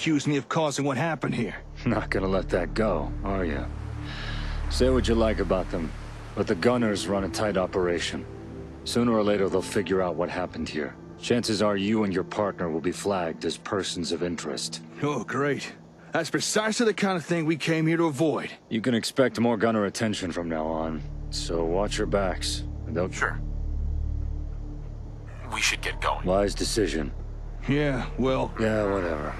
accuse me of causing what happened here.
Not gonna let that go, are you? Say what you like about them, but the Gunners run a tight operation. Sooner or later they'll figure out what happened here. Chances are you and your partner will be flagged as persons of interest.
Oh, great. That's precisely the kind of thing we came here to avoid.
You can expect more Gunner attention from now on, so watch your backs. And don't...
Sure. We should get going.
Wise decision.
Yeah, well...
Yeah, whatever.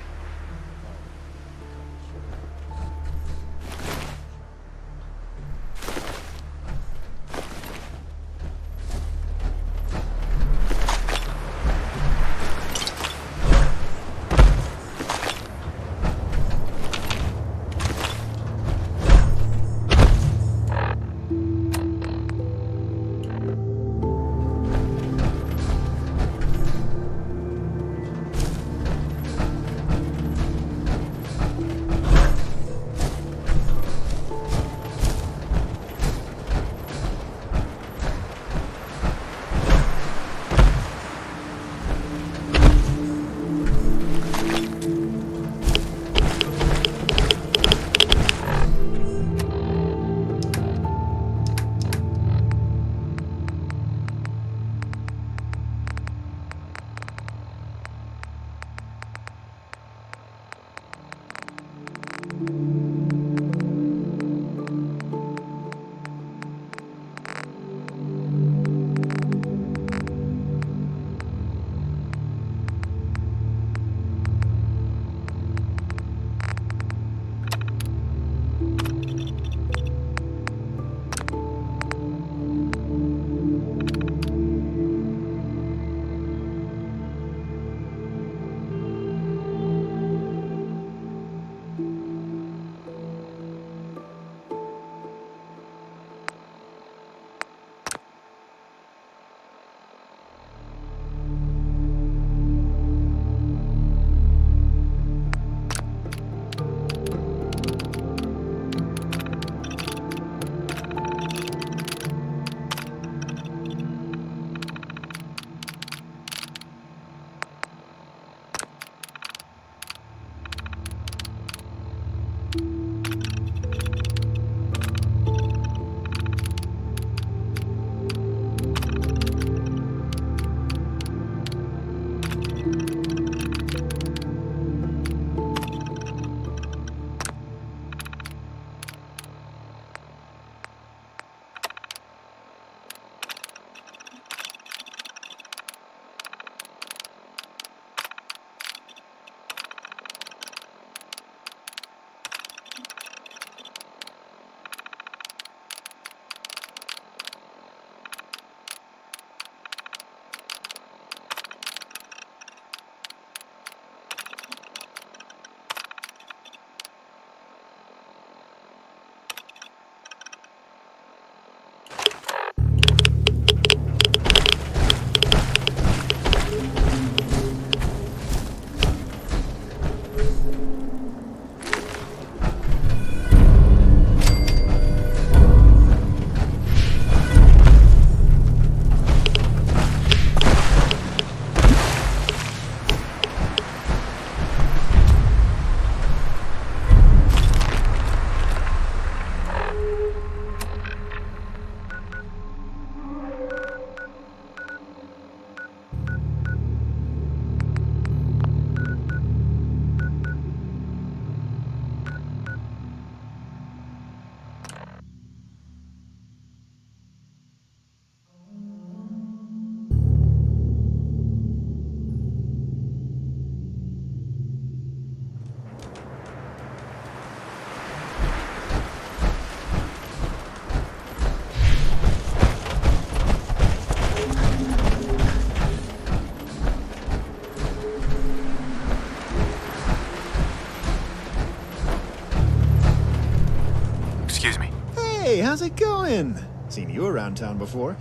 Hey, how's it going? Seen you around town before.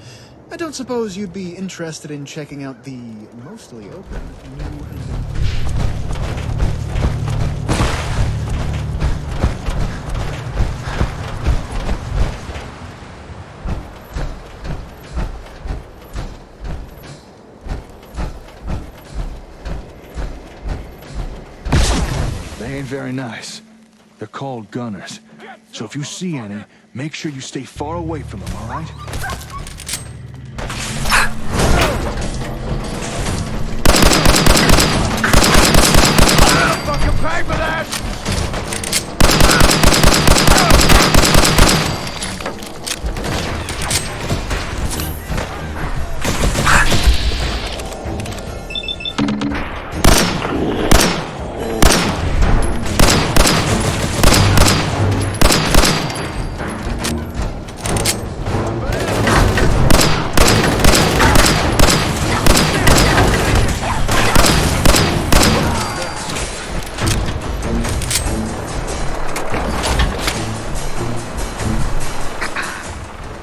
I don't suppose you'd be interested in checking out the mostly open new...
they ain't very nice. They're called gunners. So if you see any, make sure you stay far away from them, all right?
Fucking pay for that!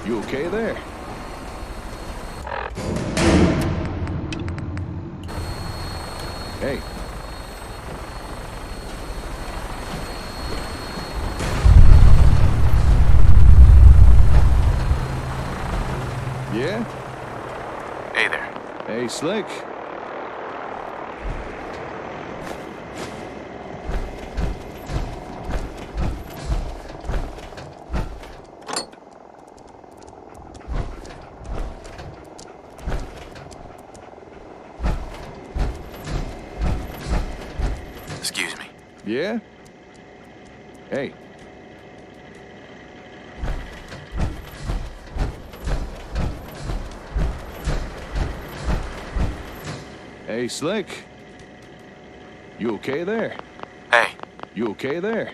You okay there? Hey. Yeah?
Hey there.
Hey, Slick.
Excuse me.
Yeah? Hey. Hey, Slick. You okay there?
Hey.
You okay there?